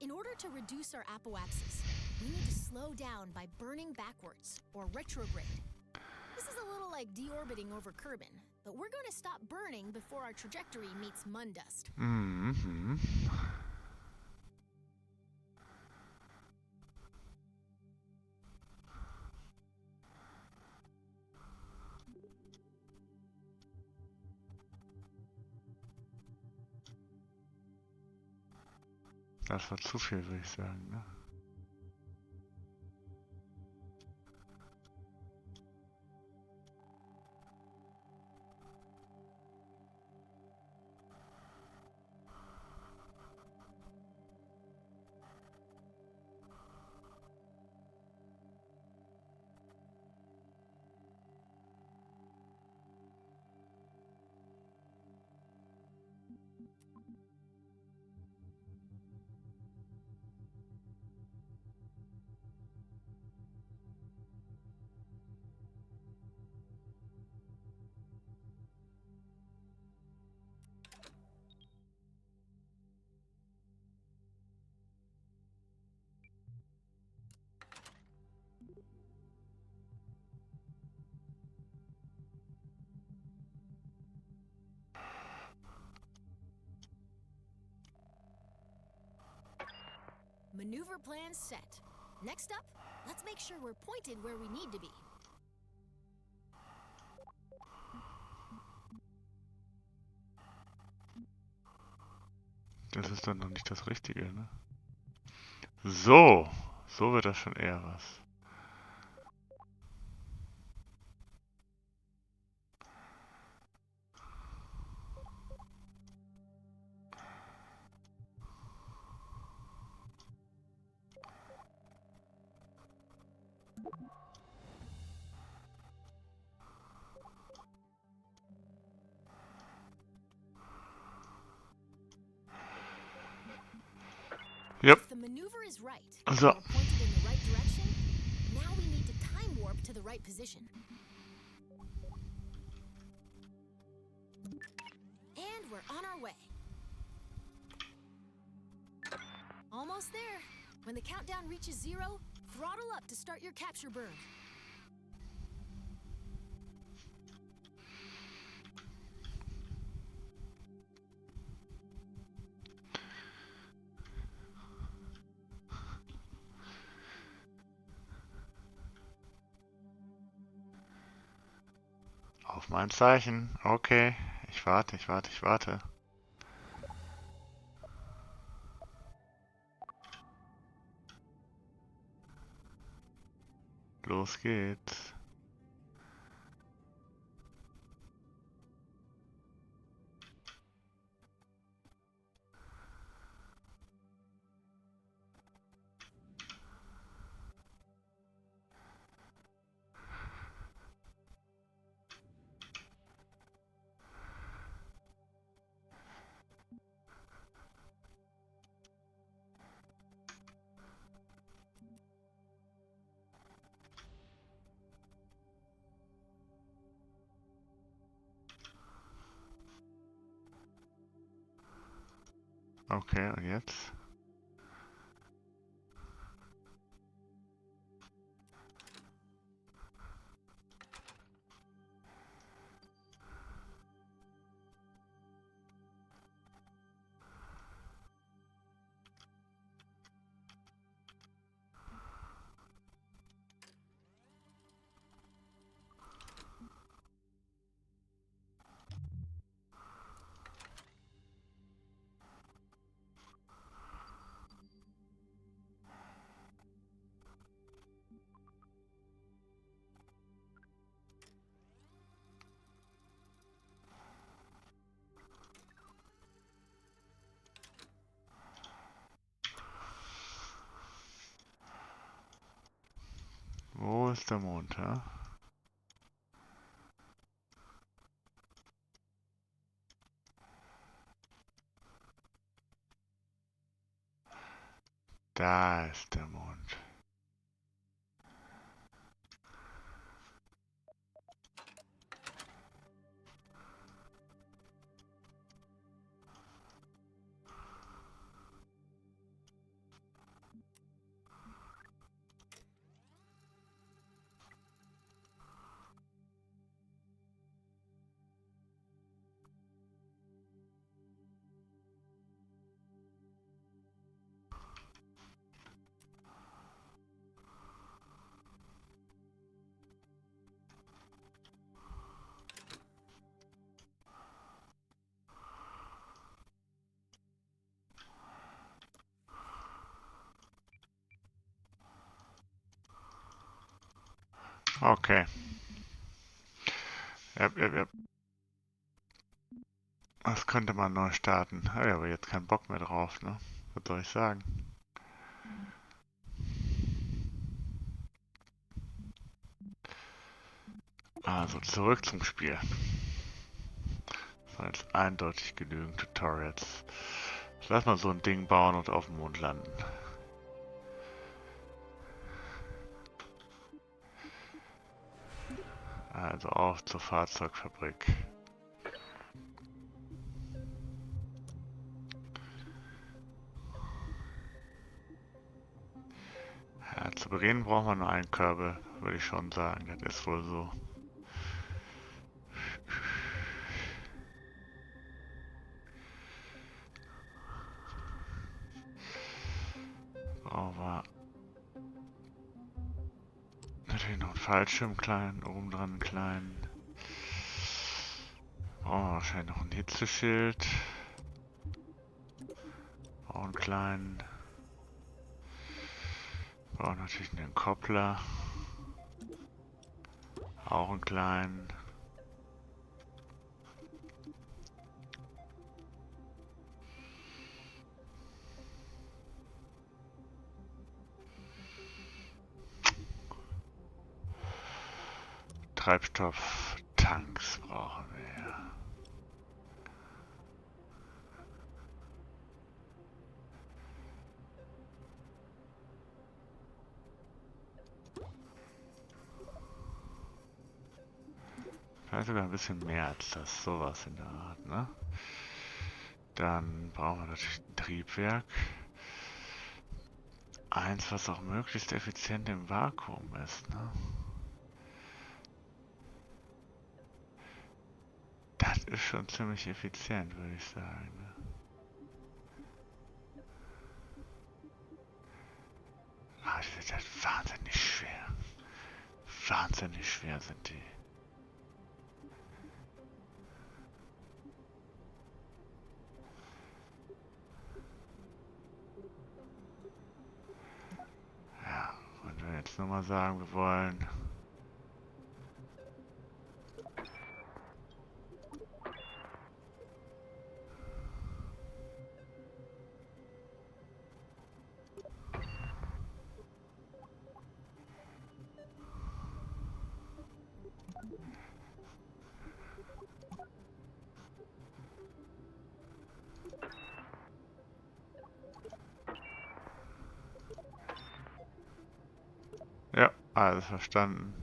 In order to reduce our apoapsis, we need to slow down by burning backwards, or retrograde. This is a little like deorbiting over Kerbin, but we're going to stop burning before our trajectory meets mun dust. Mhm. Das war zu viel, würde ich sagen. Ne? Maneuver plan set. Next up, let's make sure we're pointed where we need to be. Das ist dann noch nicht das Richtige, ne? So, so wird das schon eher was. Yep. If the maneuver is right, So. we're pointed in the right direction, now we need to time warp to the right position. And we're on our way. Almost there. When the countdown reaches 0, throttle up to start your capture burn. Auf mein Zeichen. Okay. Ich warte, ich warte, ich warte. Los geht's. Okay, und jetzt? Wo ist der Mond, ja? Da ist der Mond. Okay. Ja. Das könnte man neu starten. Habe ich aber jetzt keinen Bock mehr drauf, ne? Was soll ich sagen? Also zurück zum Spiel. Das waren jetzt eindeutig genügend Tutorials. Lass mal so ein Ding bauen und auf dem Mond landen. Also auf zur Fahrzeugfabrik. Ja, zu Beginn brauchen wir nur einen Körbe, würde ich schon sagen. Das ist wohl so. Brauchen wir natürlich noch einen Fallschirm klein, oben dran einen kleinen. Brauchen wir wahrscheinlich noch ein Hitzeschild. Auch einen kleinen. Brauchen natürlich einen Koppler. Auch einen kleinen. Treibstofftanks brauchen wir. Vielleicht sogar ein bisschen mehr als das. Sowas in der Art, ne? Dann brauchen wir natürlich ein Triebwerk. Eins, was auch möglichst effizient im Vakuum ist, ne? Das ist schon ziemlich effizient, würde ich sagen, ne? Ah, die sind halt wahnsinnig schwer. Wahnsinnig schwer sind die. Ja, und wenn wir jetzt nur mal sagen, wir wollen... Ja, alles verstanden.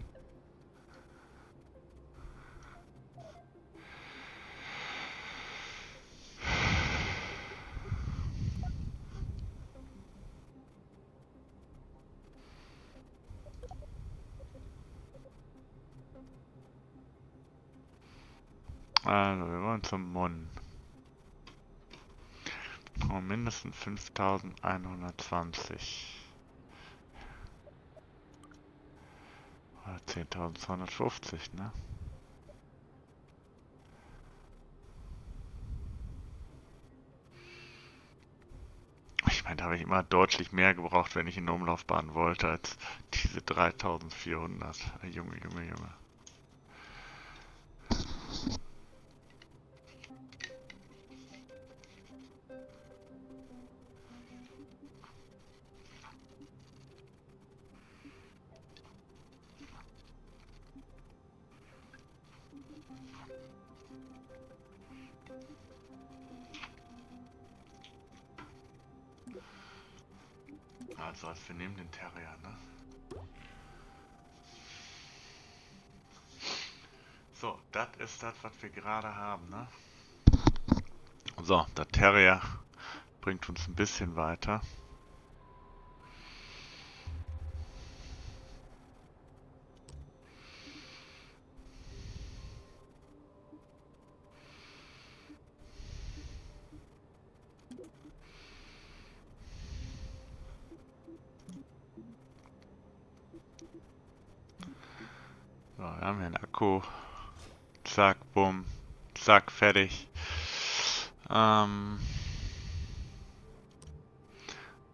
Also, wir wollen zum Mund. Und mindestens 5120. Oder 10.250, ne? Ich meine, da habe ich immer deutlich mehr gebraucht, wenn ich in eine Umlaufbahn wollte, als diese 3.400. Junge, Junge, Junge. Also, wir nehmen den Terrier, ne? So, das ist das, was wir gerade haben, ne? So, der Terrier bringt uns ein bisschen weiter. So, wir haben hier einen Akku. Zack, bumm. Zack, fertig.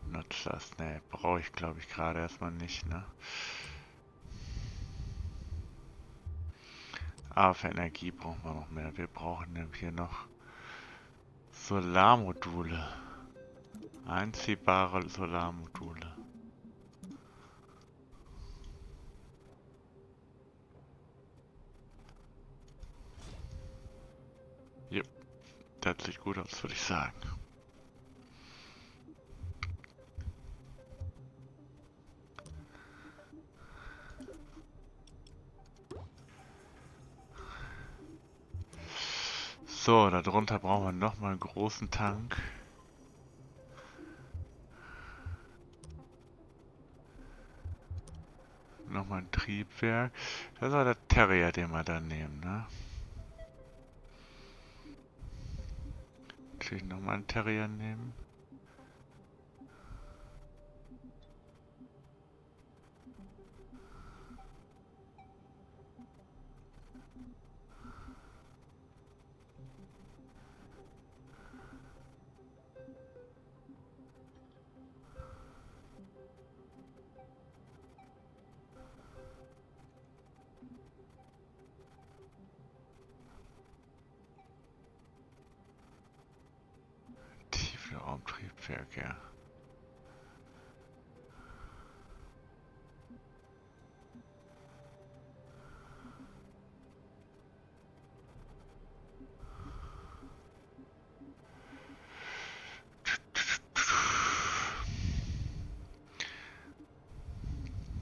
Nutzt das. Ne, brauche ich glaube ich gerade erstmal nicht, ne? Aber für Energie brauchen wir noch mehr. Wir brauchen nämlich hier noch Solarmodule. Einziehbare Solarmodule. Jupp, das sieht gut aus, würde ich sagen. So, darunter brauchen wir nochmal einen großen Tank. Nochmal ein Triebwerk. Das war der Terrier, den wir da nehmen, ne? Natürlich nochmal einen Terrier nehmen. Tiefenraumtriebwerk, ja.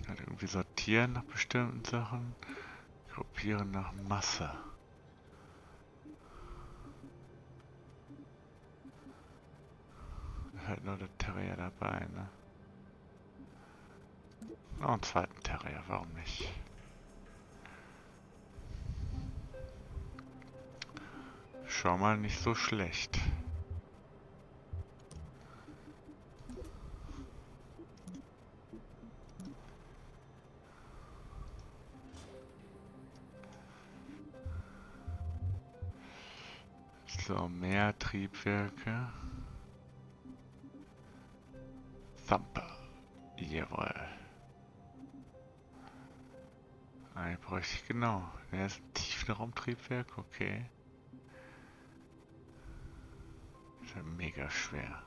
Halt irgendwie sortieren nach bestimmten Sachen. Gruppieren nach Masse. Da ist halt nur der Terrier dabei, ne? Noch einen zweiten Terrier, warum nicht? Schon mal nicht so schlecht. So, mehr Triebwerke. Thumper. Jawohl. Einen bräuchte ich genau. Der ist ein Tiefenraumtriebwerk, okay. Ist ja mega schwer.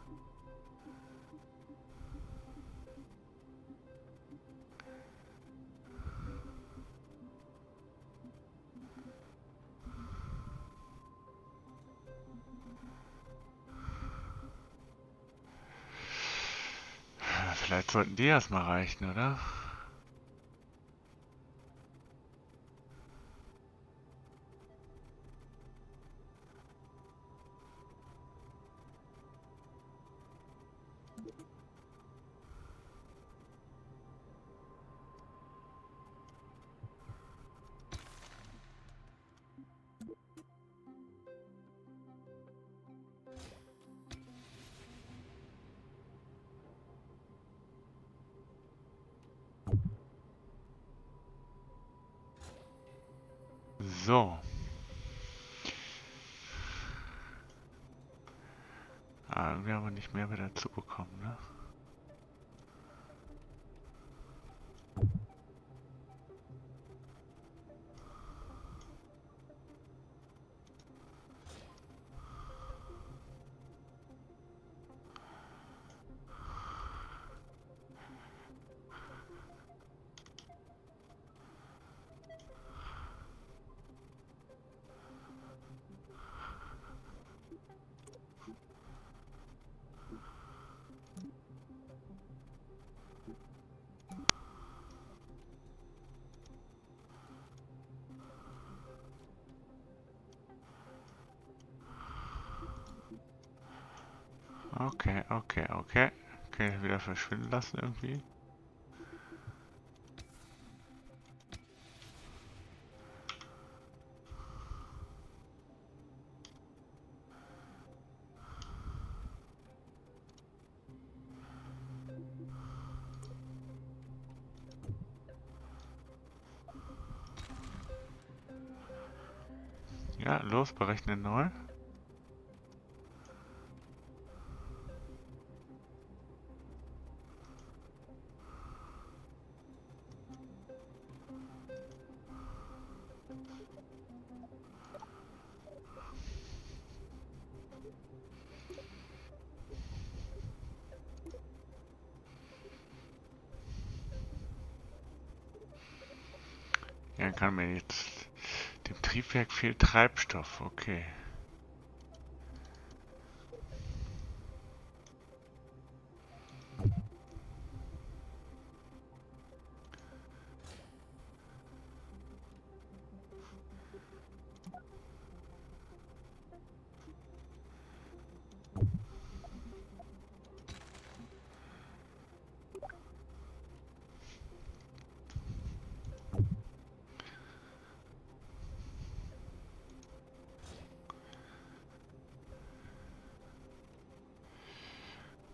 Vielleicht sollten die erstmal reichen, oder? So. Irgendwie haben wir nicht mehr wieder dazu bekommen, ne? Okay, okay, okay. Kann ich wieder verschwinden lassen irgendwie? Ja, los, berechnen neu. Ja, dann kann mir jetzt... Dem Triebwerk fehlt Treibstoff, okay.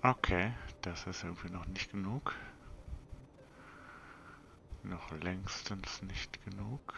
Okay, das ist irgendwie noch nicht genug. Noch längstens nicht genug.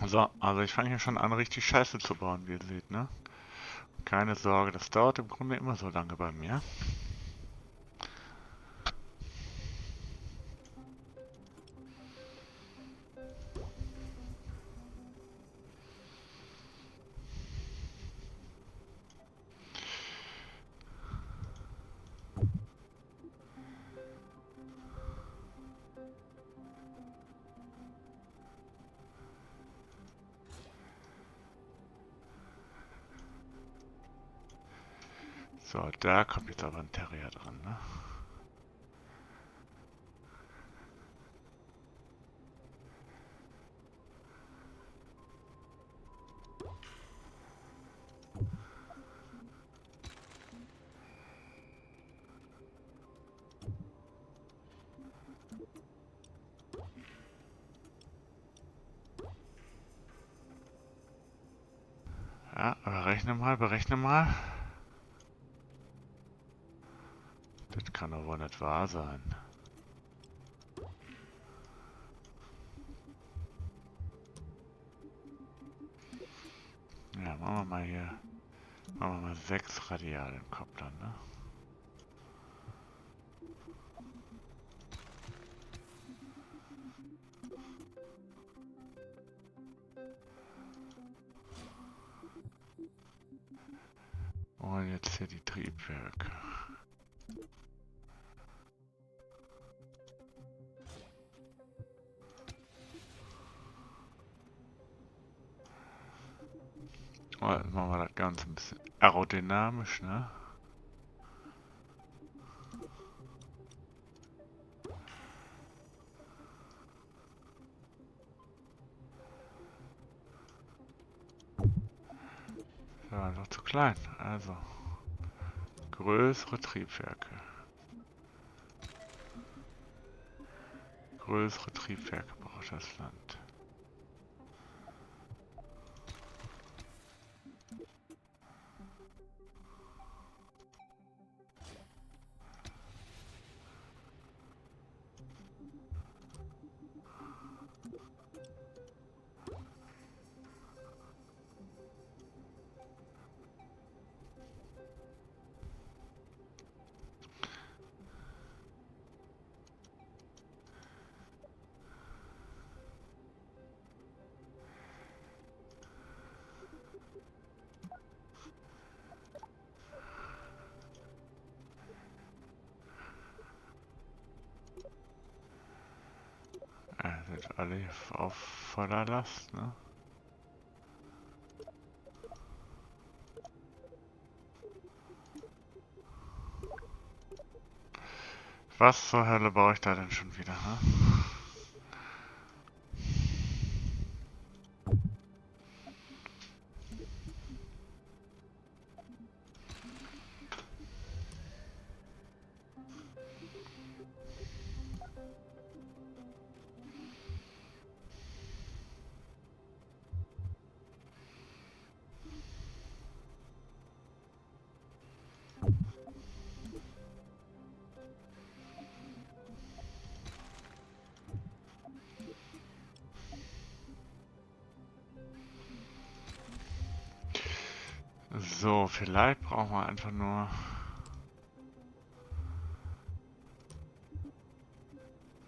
So, also ich fange hier schon an, richtig Scheiße zu bauen, wie ihr seht, ne? Keine Sorge, das dauert im Grunde immer so lange bei mir. So, da kommt jetzt aber ein Terrier dran, ne? Ja, berechne mal, berechne mal. Das kann doch wohl nicht wahr sein. Ja, machen wir mal hier. Machen wir mal 6 Radial im Kopplern, ne? Und jetzt hier die Triebwerke. Oh, jetzt machen wir das Ganze ein bisschen aerodynamisch, ne? Das war einfach zu klein. Also, größere Triebwerke. Größere Triebwerke braucht das Land. Sind alle auf voller Last, ne? Was zur Hölle baue ich da denn schon wieder, ne? So, vielleicht brauchen wir einfach nur...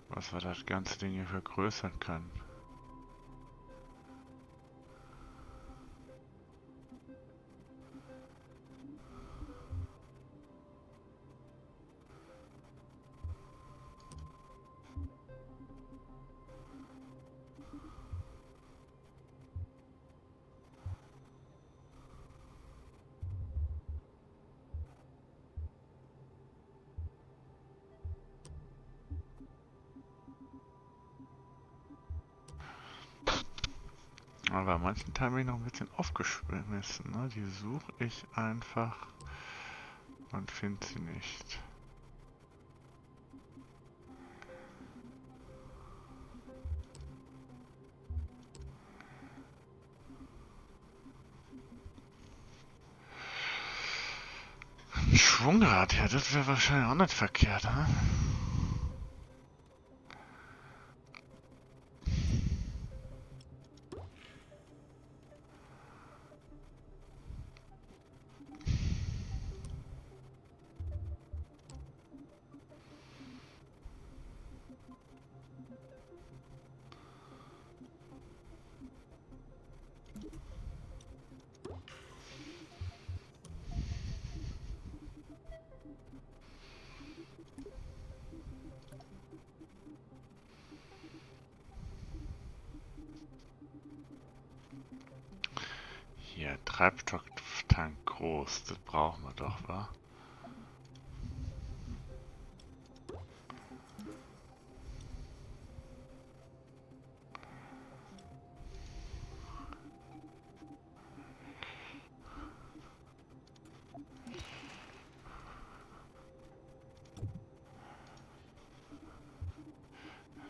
was wir das ganze Ding hier vergrößern können. Aber bei manchen Teilen bin ich noch ein bisschen aufgeschmissen, ne? Die suche ich einfach und finde sie nicht. Ein Schwungrad, ja, das wäre wahrscheinlich auch nicht verkehrt, ne? hier. Treibstofftank groß. Das brauchen wir doch, wa?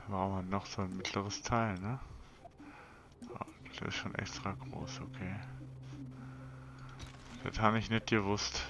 Brauchen wir noch so ein mittleres Teil, ne? Oh, das ist schon extra groß, okay. Das habe ich nicht gewusst.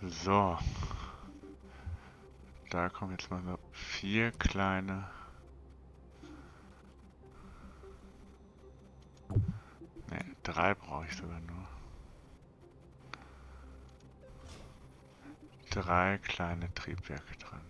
So. Da kommen jetzt mal so 4 kleine. Ne, 3 brauche ich sogar nur. 3 kleine Triebwerke dran.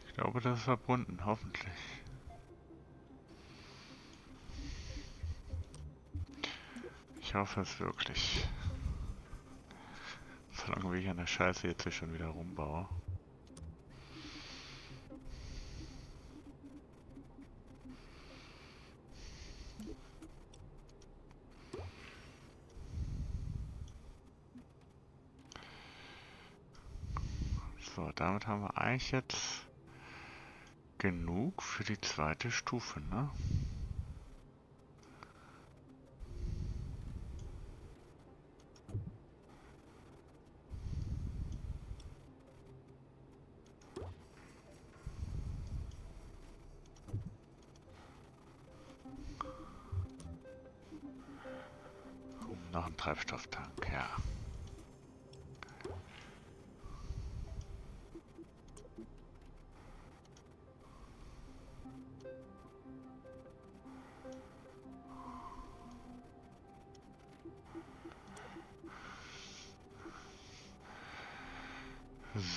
Ich glaube, das ist verbunden, hoffentlich. Ich hoffe es wirklich. Solange wie ich an der Scheiße jetzt hier schon wieder rumbaue. So, damit haben wir eigentlich jetzt genug für die zweite Stufe, ne? Noch ein Treibstofftank, ja.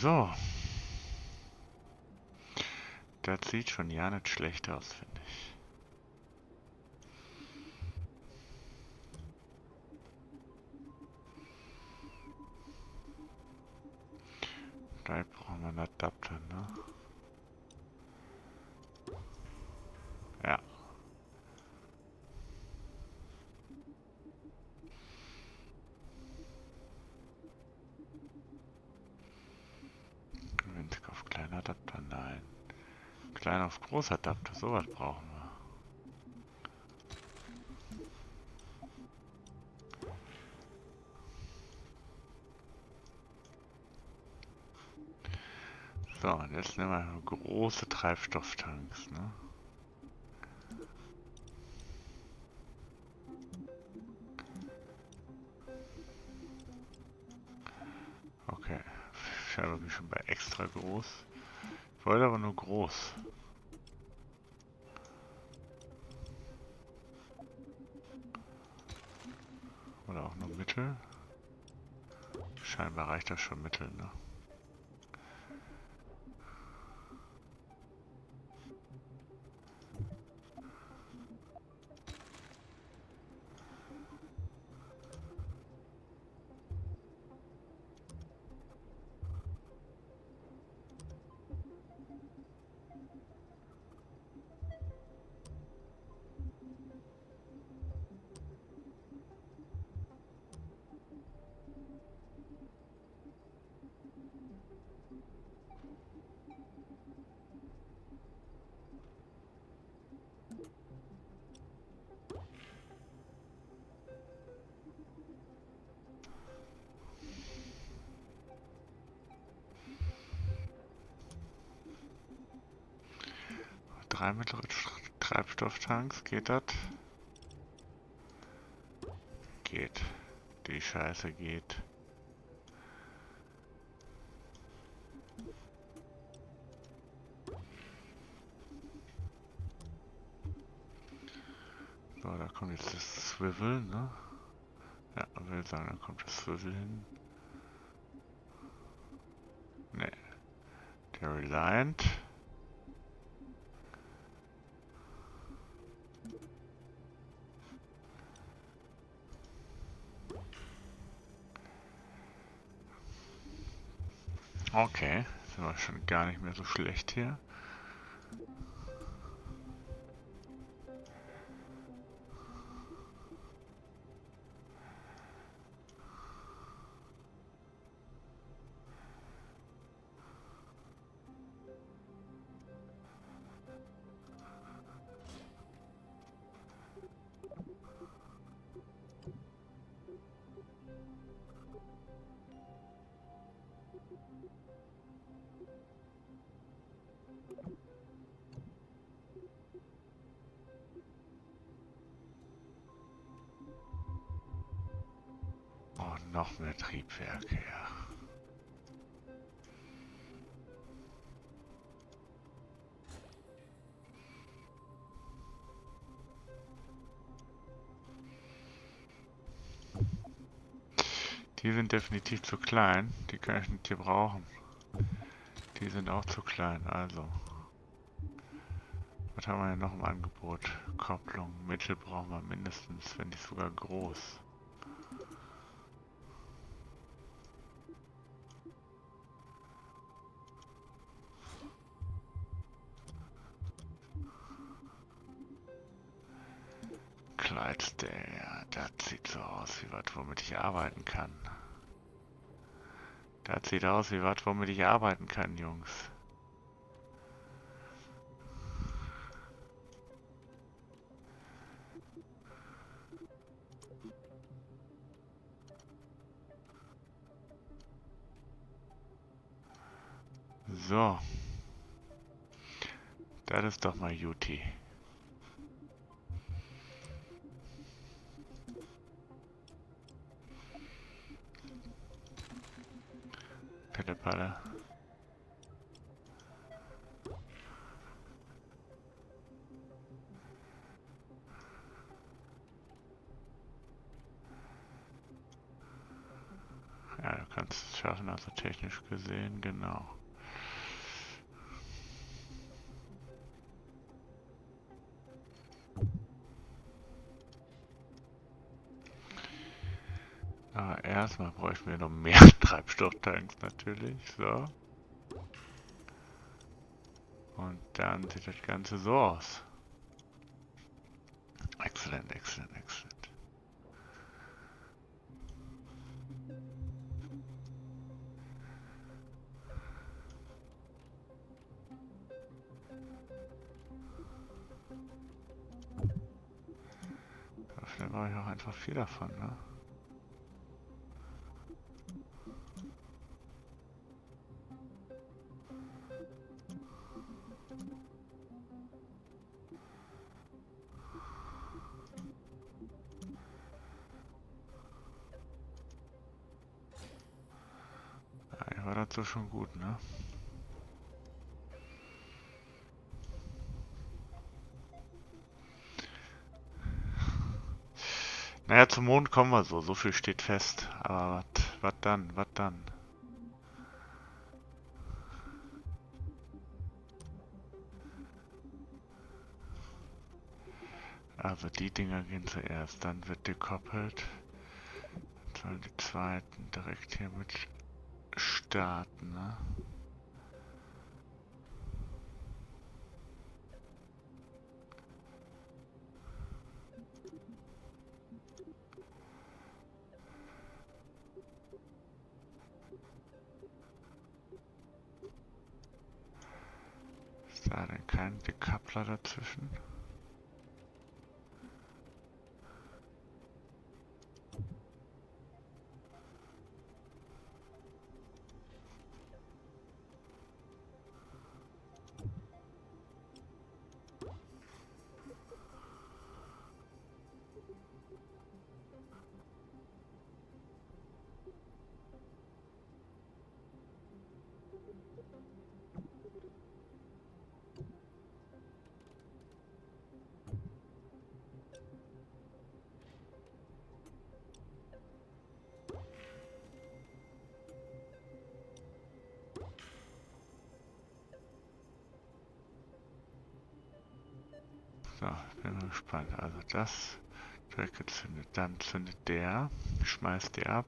So. Das sieht schon ja nicht schlecht aus, finde ich. Da brauchen wir einen Adapter, ne? Ja. Winzig auf kleiner Adapter, nein. Klein auf Großadapter, sowas brauchen wir. So, und jetzt nehmen wir große Treibstofftanks, ne? Scheinbar bin ich schon bei extra groß. Ich wollte aber nur groß. Oder auch nur mittel. Scheinbar reicht das schon mittel, ne? Drei mittlere Treibstofftanks, geht das? Geht. Die Scheiße geht. So, da kommt jetzt das Swivel, ne? Ja, ich will sagen, da kommt das Swivel hin. Ne. Der Reliant. Okay, sind wir schon gar nicht mehr so schlecht hier. Oh, noch mehr Triebwerke, ja. Die sind definitiv zu klein. Die kann ich nicht hier brauchen. Die sind auch zu klein, also. Was haben wir denn noch im Angebot? Kopplung, Mittel brauchen wir mindestens, wenn nicht sogar groß. Clydesdale, ja, das sieht so aus wie was, womit ich arbeiten kann. Das sieht aus wie was, womit ich arbeiten kann, Jungs. So. Das ist doch mal Juti. Pille-Palle. Ja, du kannst es schaffen, also technisch gesehen, genau. Aber erstmal bräuchten wir noch mehr Treibstofftanks natürlich, so. Und dann sieht das Ganze so aus. Exzellent, exzellent, exzellent. Aber vielleicht brauche ich auch einfach viel davon, ne? War das soweit so schon gut, ne? Naja, zum Mond kommen wir so. So viel steht fest. Aber was dann? Was dann? Also die Dinger gehen zuerst. Dann wird gekoppelt. Dann sollen die zweiten direkt hier mit starten, ne? Ist da denn kein Decoupler dazwischen? So, bin mal gespannt. Also das wird gezündet. Dann zündet der. Schmeißt die ab.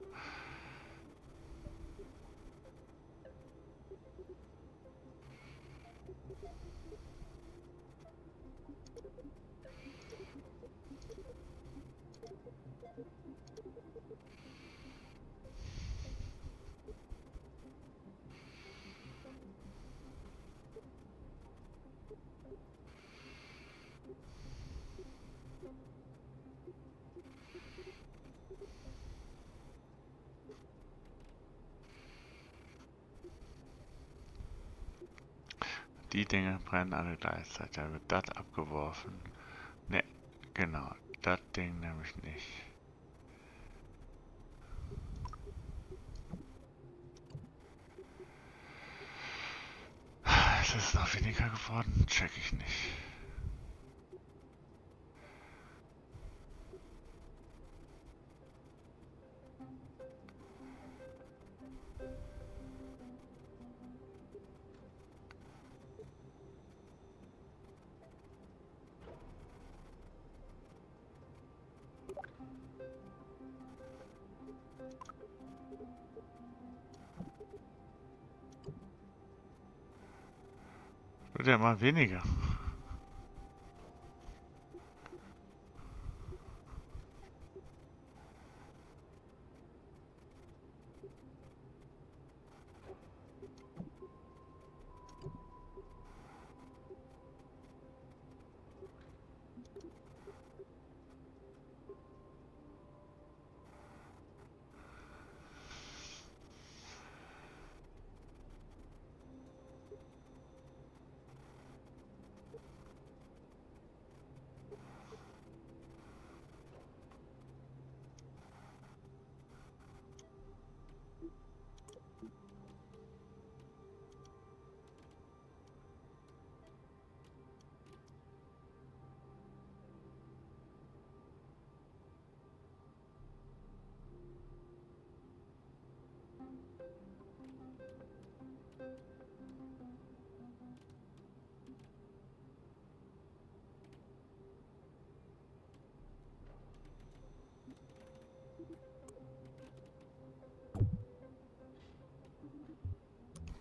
Die Dinge brennen alle gleichzeitig. Da wird das abgeworfen. Ne, genau. Das Ding nämlich nicht. Ist es noch weniger geworden? Check ich nicht. Wird ja mal weniger.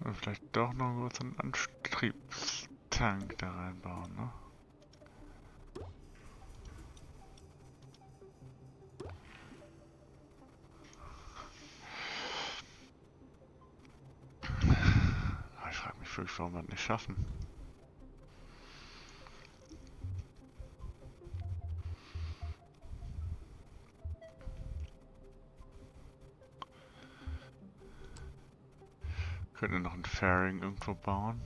Und vielleicht doch noch so einen Antriebstank da reinbauen, ne? Aber ich frage mich wirklich, warum wir das nicht schaffen. Könnte noch ein Fairing irgendwo bauen.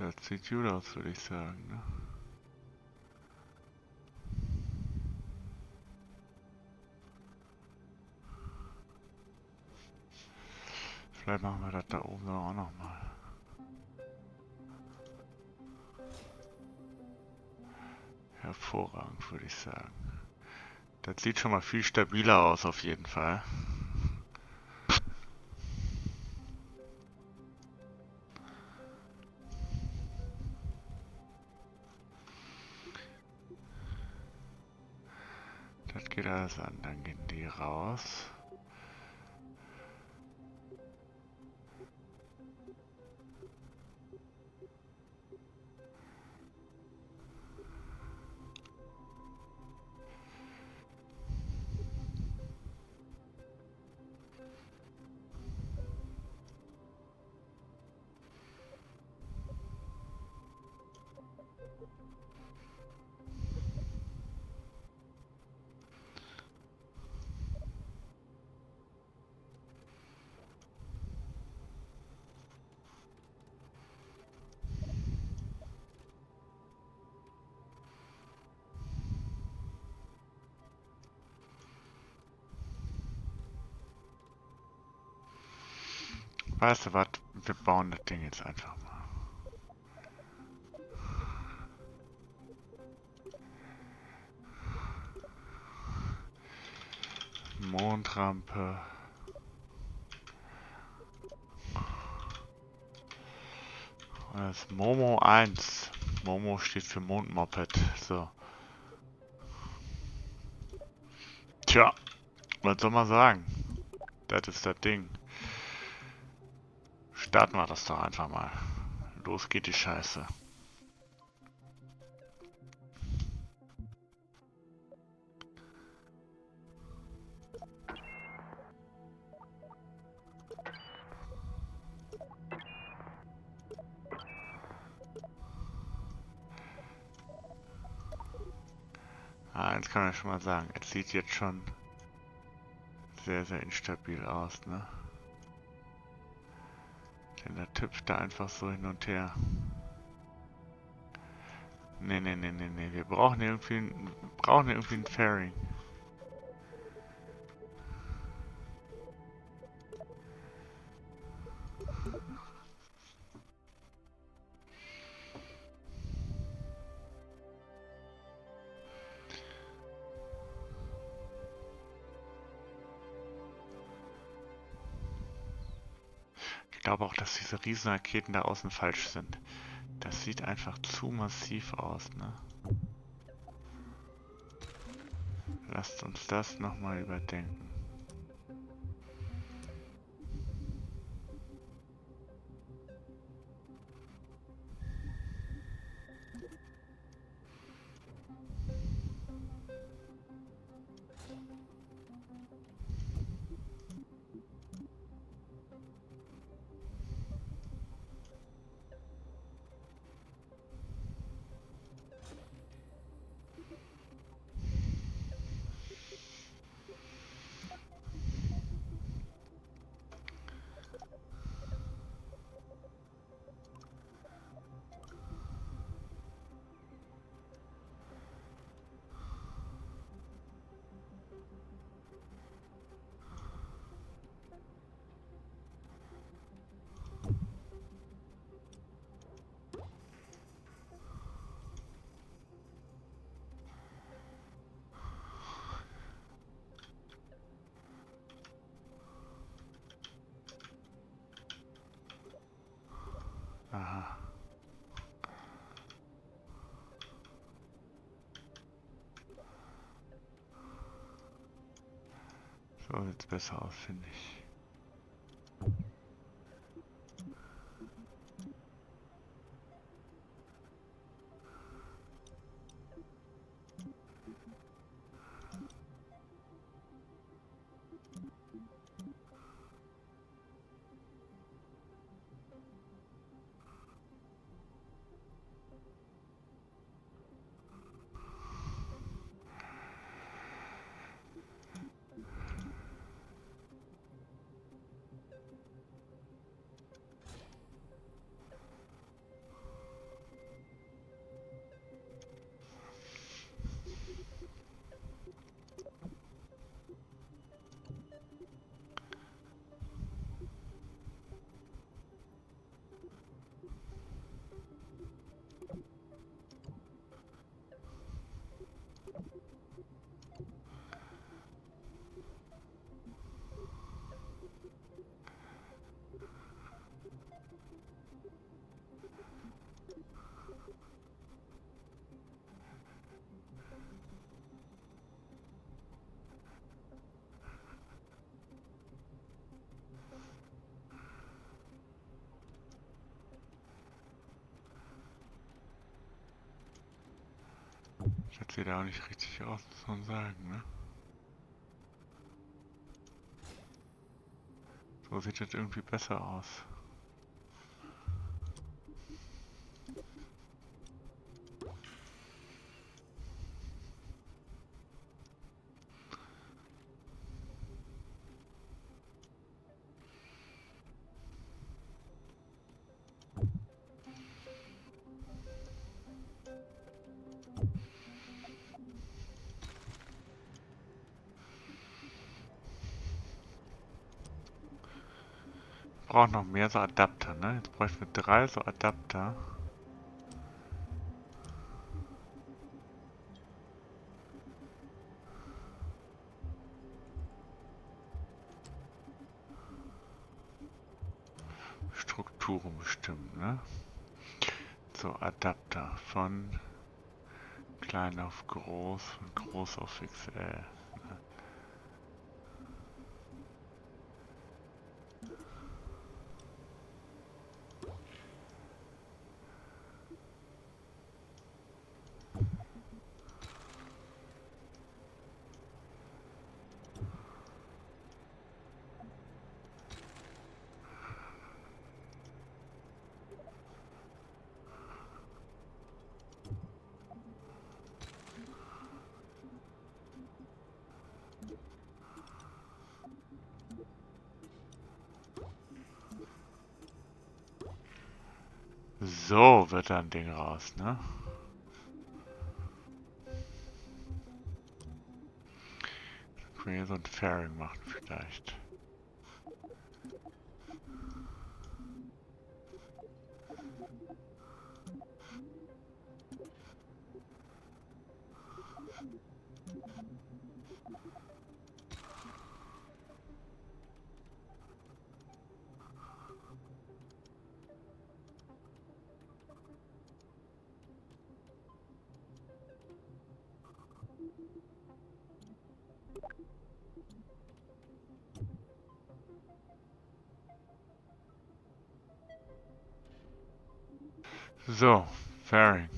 Das sieht gut aus, würde ich sagen, ne? Vielleicht machen wir das da oben auch nochmal. Hervorragend, würde ich sagen. Das sieht schon mal viel stabiler aus, auf jeden Fall. Das geht alles an, dann gehen die raus. Weißt du was? Wir bauen das Ding jetzt einfach mal. Mondrampe. Das ist Momo 1. Momo steht für Mondmoped. So. Tja, was soll man sagen? Das ist das Ding. Starten wir das doch einfach mal. Los geht die Scheiße. Eins kann ich schon mal sagen. Es sieht jetzt schon sehr, sehr instabil aus, ne? Denn der hüpft da einfach so hin und her. Nee. Wir brauchen irgendwie ein Fairing. Ich glaube auch, dass diese Riesenraketen da außen falsch sind. Das sieht einfach zu massiv aus, ne? Lasst uns das nochmal überdenken. Aha. So sieht's besser aus, finde ich. Das sieht auch nicht richtig aus, muss man sagen, ne? So sieht das irgendwie besser aus. Braucht noch mehr so Adapter, ne? Jetzt bräuchten wir 3 so Adapter. Strukturen bestimmen, ne? So, Adapter von klein auf groß, von groß auf XL. So wird da ein Ding raus, ne? Können wir hier so ein Fairing machen vielleicht. So, Fairing.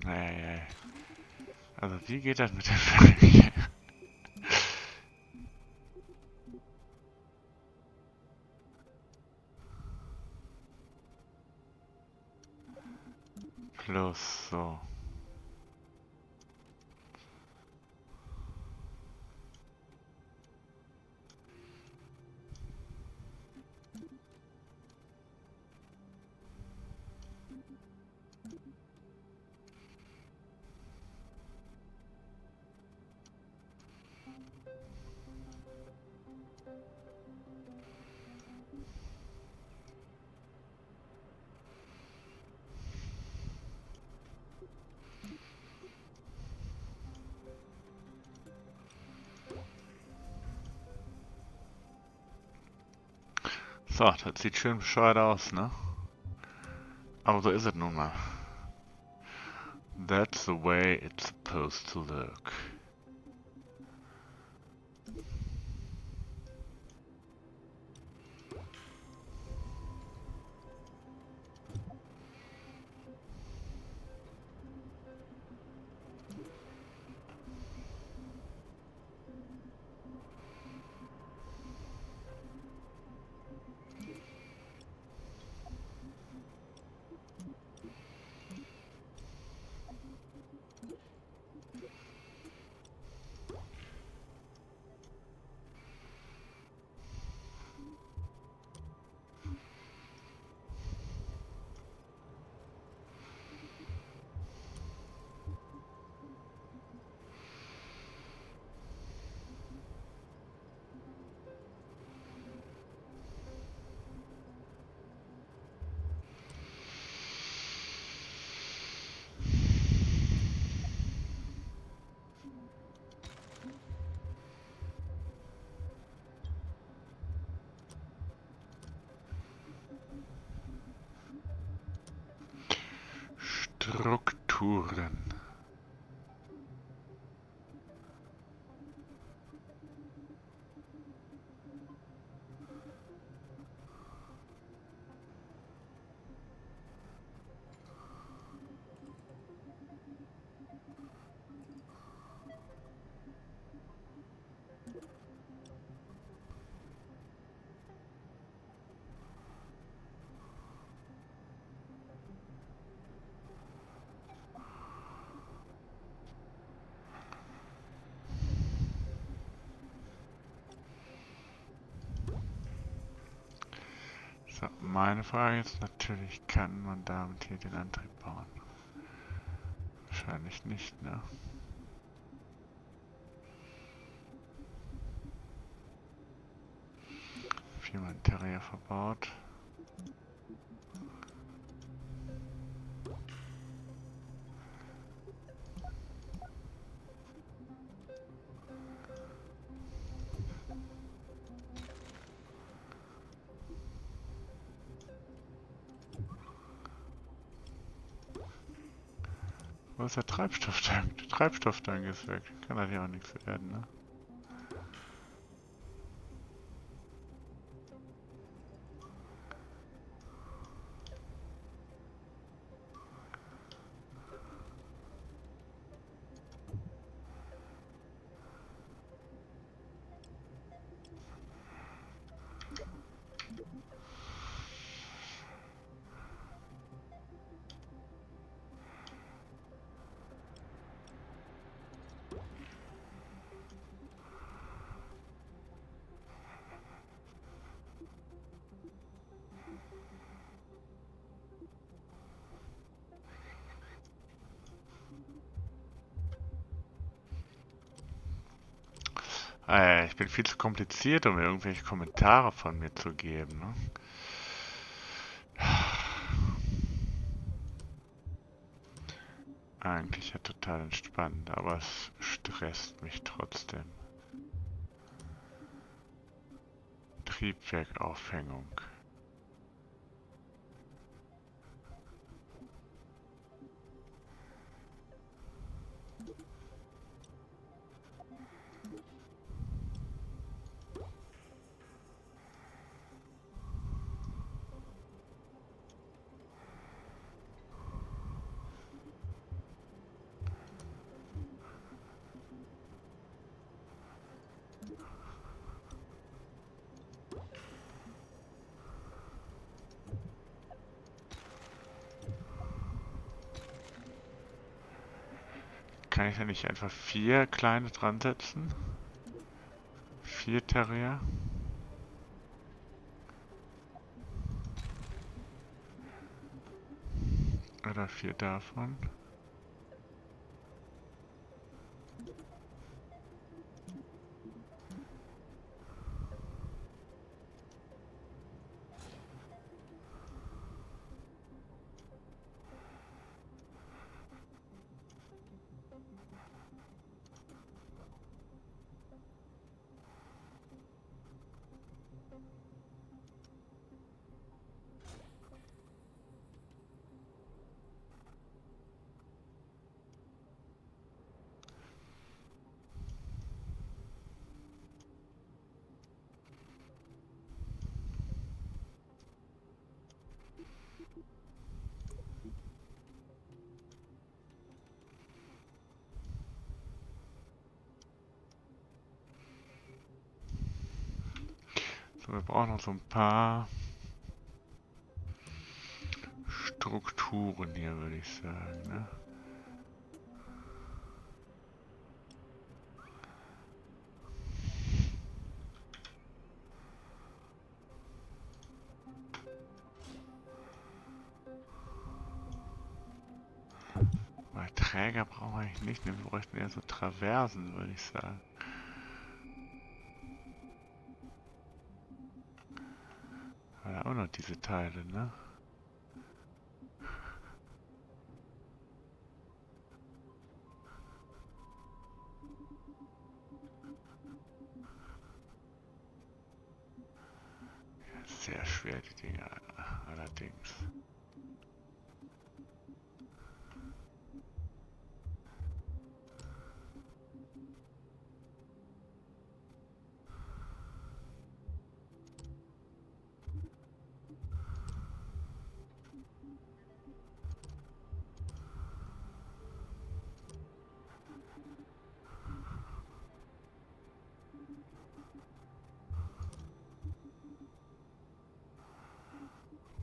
Nee. Also wie geht das mit dem Fairing? Plus, so. So, das sieht schön bescheuert aus, ne? Aber so ist es nun mal. That's the way it's supposed to look. Strukturen. So, meine Frage ist natürlich, kann man damit hier den Antrieb bauen? Wahrscheinlich nicht, ne? Viermal Terrier verbaut. Wo ist der Treibstofftank? Der Treibstofftank ist weg. Kann das hier auch nichts werden, ne? Ich bin viel zu kompliziert, um mir irgendwelche Kommentare von mir zu geben, ne? Eigentlich ja total entspannt, aber es stresst mich trotzdem. Triebwerkaufhängung. Kann ich da nicht einfach 4 kleine dran setzen? 4 Terrier? Oder 4 davon? So, wir brauchen noch so ein paar Strukturen hier, würde ich sagen, ne? Weil Träger brauchen wir eigentlich nicht, ne? Wir bräuchten eher so Traversen, würde ich sagen. Ja, auch noch diese Teile, ne? Sehr schwer, die Dinger allerdings.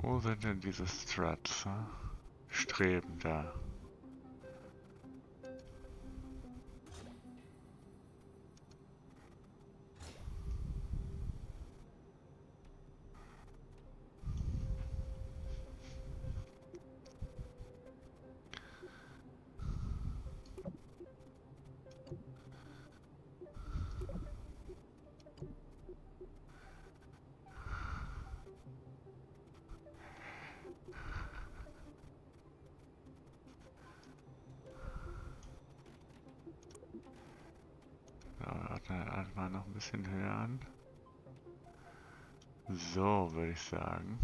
Wo sind denn diese Struts? Hm? Streben da. Mal noch ein bisschen höher an. So, würde ich sagen.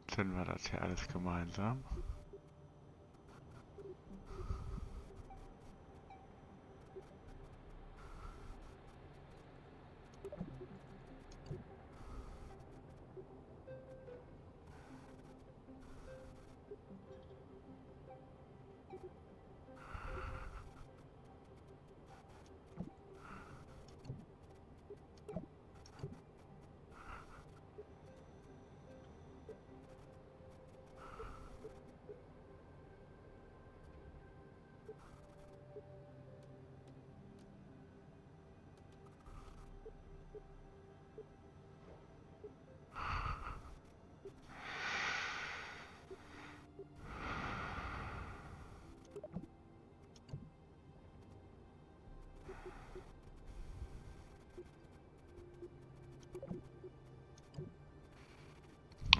Zünden wir das hier alles gemeinsam.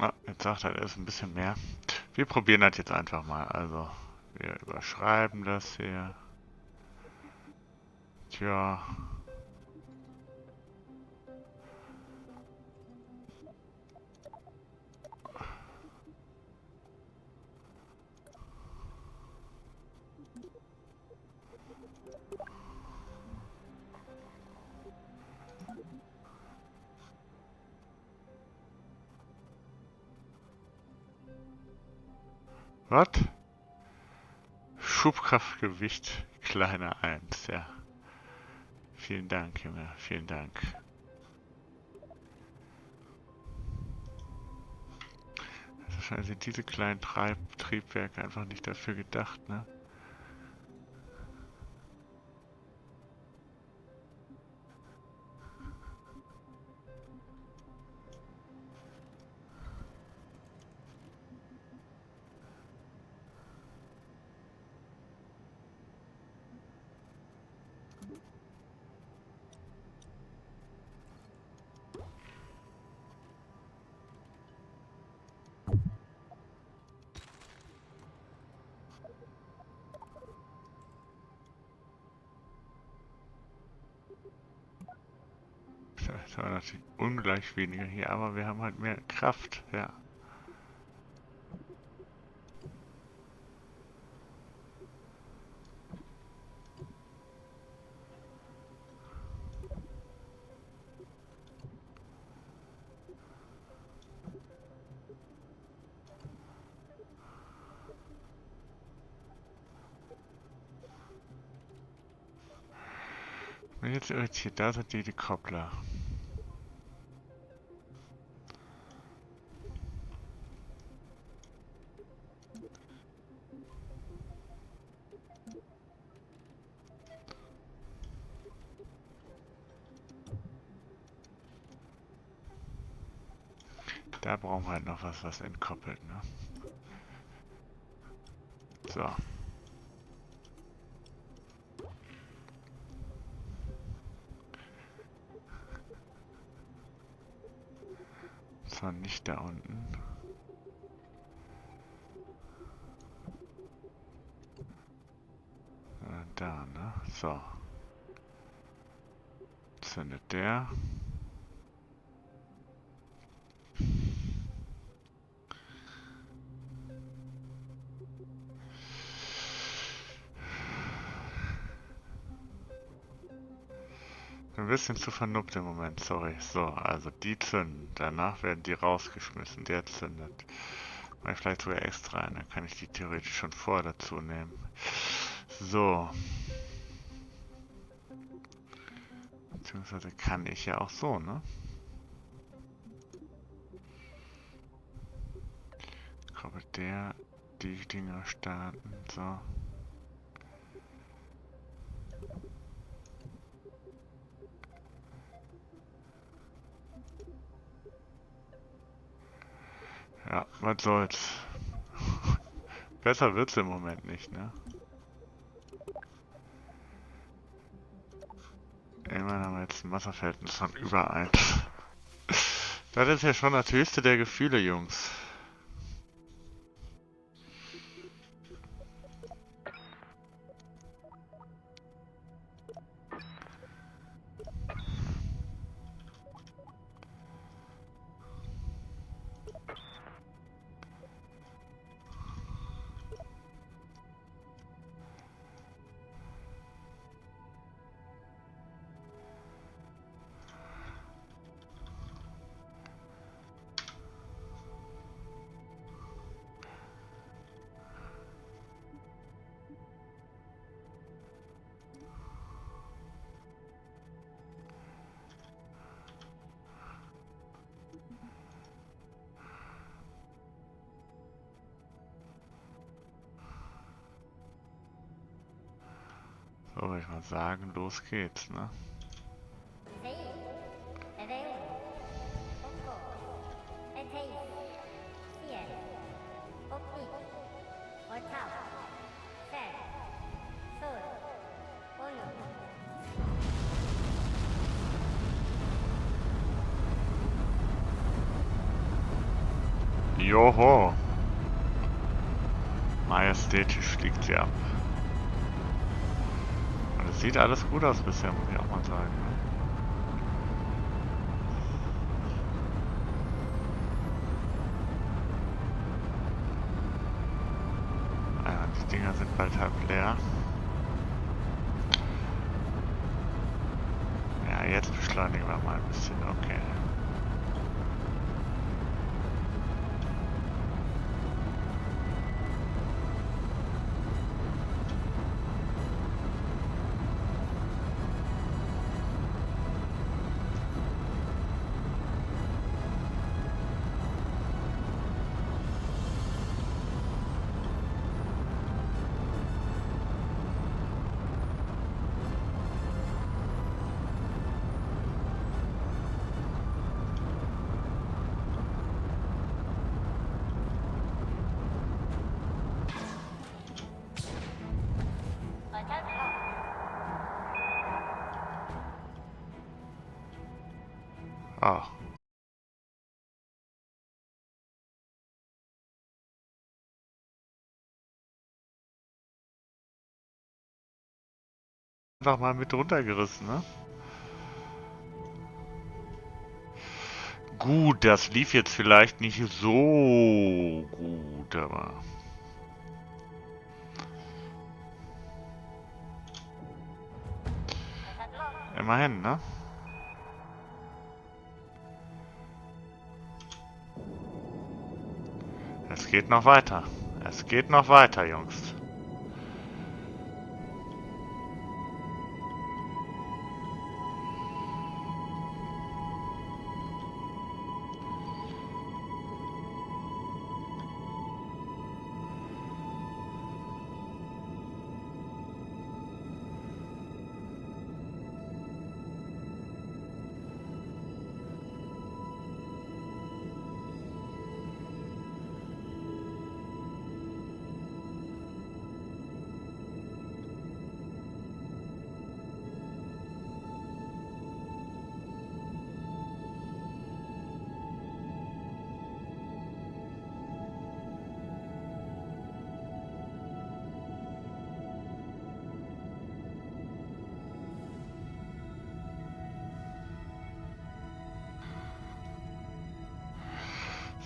Ah, jetzt sagt er, ist ein bisschen mehr. Wir probieren das jetzt einfach mal. Also, wir überschreiben das hier. Tja. Was? Schubkraftgewicht kleiner 1, ja. Vielen Dank, Junge, vielen Dank. Wahrscheinlich sind diese kleinen Triebwerke einfach nicht dafür gedacht, ne? Das war natürlich ungleich weniger hier, aber wir haben halt mehr Kraft, ja. Bin jetzt irritiert, da sind die Koppler. Da brauchen wir halt noch was entkoppelt, ne? So. Zwar nicht da unten. Da, ne? So. Zündet der. Ein bisschen zu vernuppt im Moment, sorry. So, also die zünden. Danach werden die rausgeschmissen. Der zündet. Mach ich vielleicht sogar extra ein. Dann kann ich die theoretisch schon vorher dazu nehmen. So. Beziehungsweise kann ich ja auch so, ne? Koppelt der die Dinger starten, so. Ja, was soll's. Besser wird's im Moment nicht, ne? Immerhin haben wir jetzt ein Wasserverhältnis von über 1. Das ist ja schon das höchste der Gefühle, Jungs. So, würde ich mal sagen, los geht's, ne? Joho! Majestätisch fliegt sie ab. Und es sieht alles gut aus bisher, muss ich auch mal sagen. Ne? Ja, die Dinger sind bald halb leer. Ja, jetzt beschleunigen wir mal ein bisschen, okay. Oh. Einfach mal mit runtergerissen, ne? Gut, das lief jetzt vielleicht nicht so gut, aber... Immerhin, ne? Es geht noch weiter. Es geht noch weiter, Jungs.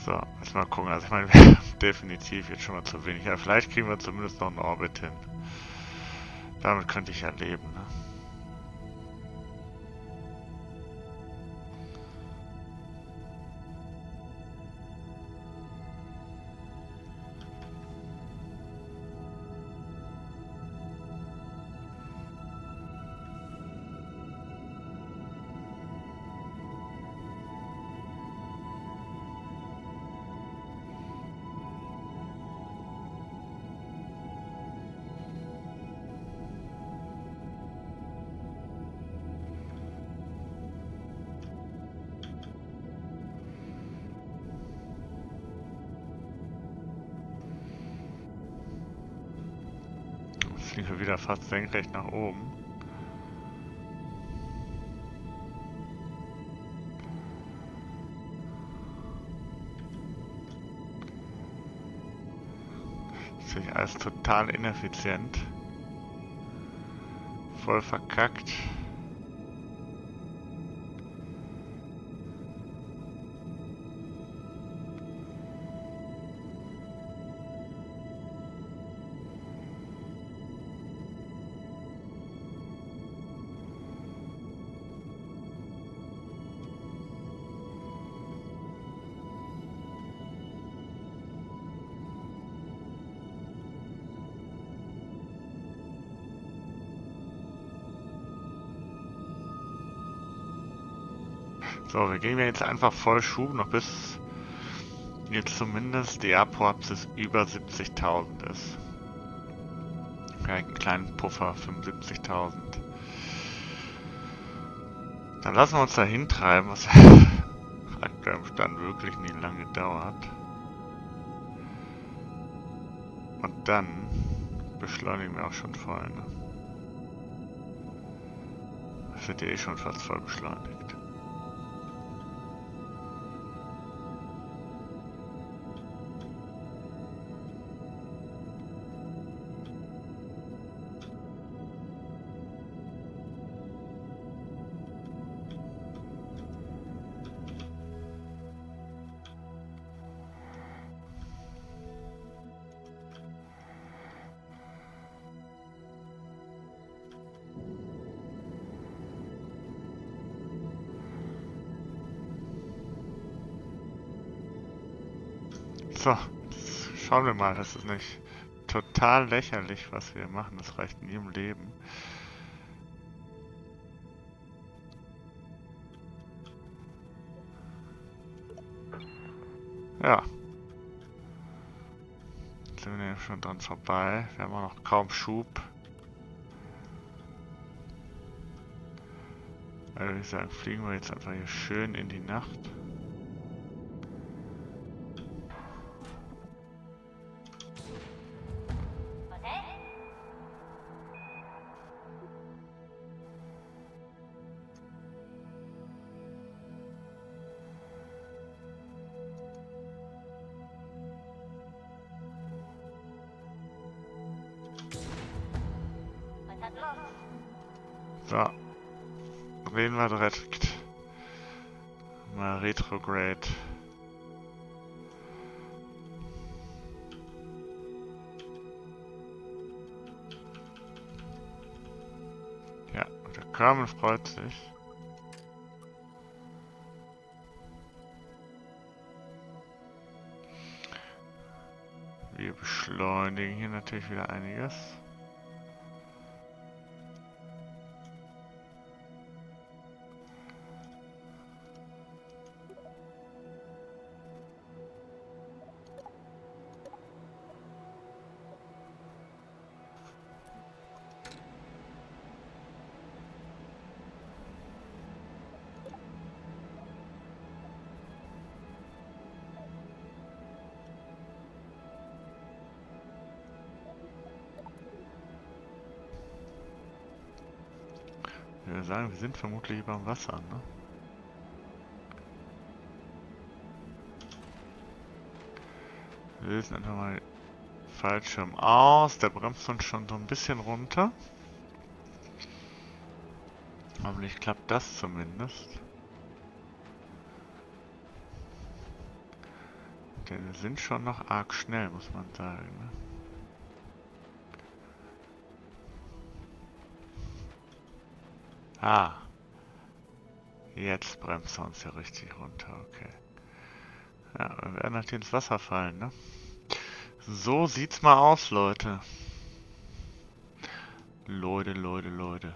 So, jetzt mal gucken. Also ich meine, wir haben definitiv jetzt schon mal zu wenig. Ja, vielleicht kriegen wir zumindest noch einen Orbit hin. Damit könnte ich ja leben, ne? fliegen wir wieder fast senkrecht nach oben. Das ist alles total ineffizient. Voll verkackt. So, wir gehen jetzt einfach voll Schub, noch bis jetzt zumindest die Apoapsis über 70.000 ist. Vielleicht einen kleinen Puffer, 75.000. Dann lassen wir uns da hintreiben, was aktuell im Stand wirklich nie lange dauert. Und dann beschleunigen wir auch schon voll. Ne? Das wird ja eh schon fast voll beschleunigt. So, jetzt schauen wir mal, das ist nicht total lächerlich, was wir machen. Das reicht nie im Leben. Ja. Jetzt sind wir ja schon dran vorbei. Wir haben auch noch kaum Schub. Also würde ich sagen, fliegen wir jetzt einfach hier schön in die Nacht. So. Reden wir direkt mal Retrograde. Ja, und der Carmen freut sich. Wir beschleunigen hier natürlich wieder einiges. Ich würde sagen, wir sind vermutlich über dem Wasser, ne? Wir lösen einfach mal den Fallschirm aus. Der bremst uns schon so ein bisschen runter. Hoffentlich klappt das zumindest. Denn wir sind schon noch arg schnell, muss man sagen, ne? Ah. Jetzt bremst er uns ja richtig runter, okay. Ja, wir werden halt ins Wasser fallen, ne? So sieht's mal aus, Leute. Leute.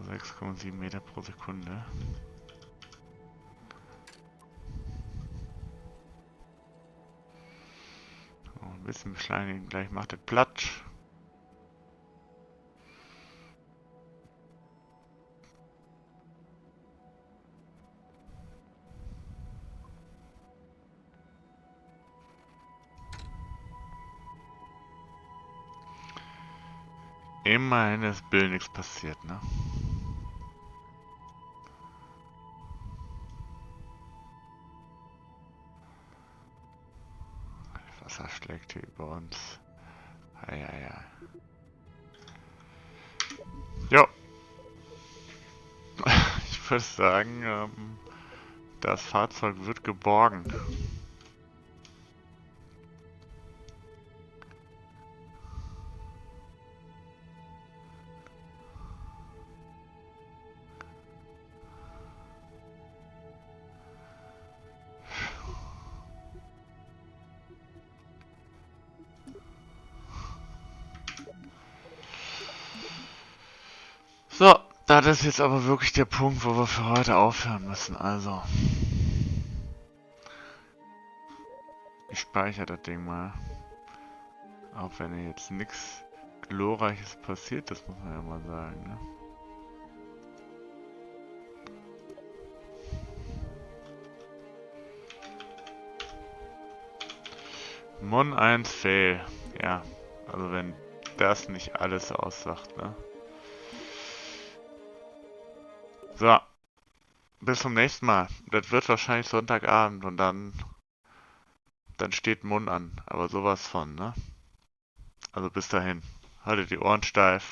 6,7 Meter pro Sekunde. So, ein bisschen beschleunigen, gleich macht es Platsch. Immerhin ist Bill nichts passiert, ne? Das Wasser schlägt hier über uns. Eieiei. Jo. Ich würde sagen, das Fahrzeug wird geborgen. So, das ist jetzt aber wirklich der Punkt, wo wir für heute aufhören müssen. Also, ich speichere das Ding mal. Auch wenn hier jetzt nichts Glorreiches passiert, das muss man ja mal sagen, ne? Mon 1 Fail. Ja, also wenn das nicht alles aussagt, ne? So, bis zum nächsten Mal. Das wird wahrscheinlich Sonntagabend und dann steht Mon an. Aber sowas von, ne? Also bis dahin. Haltet die Ohren steif.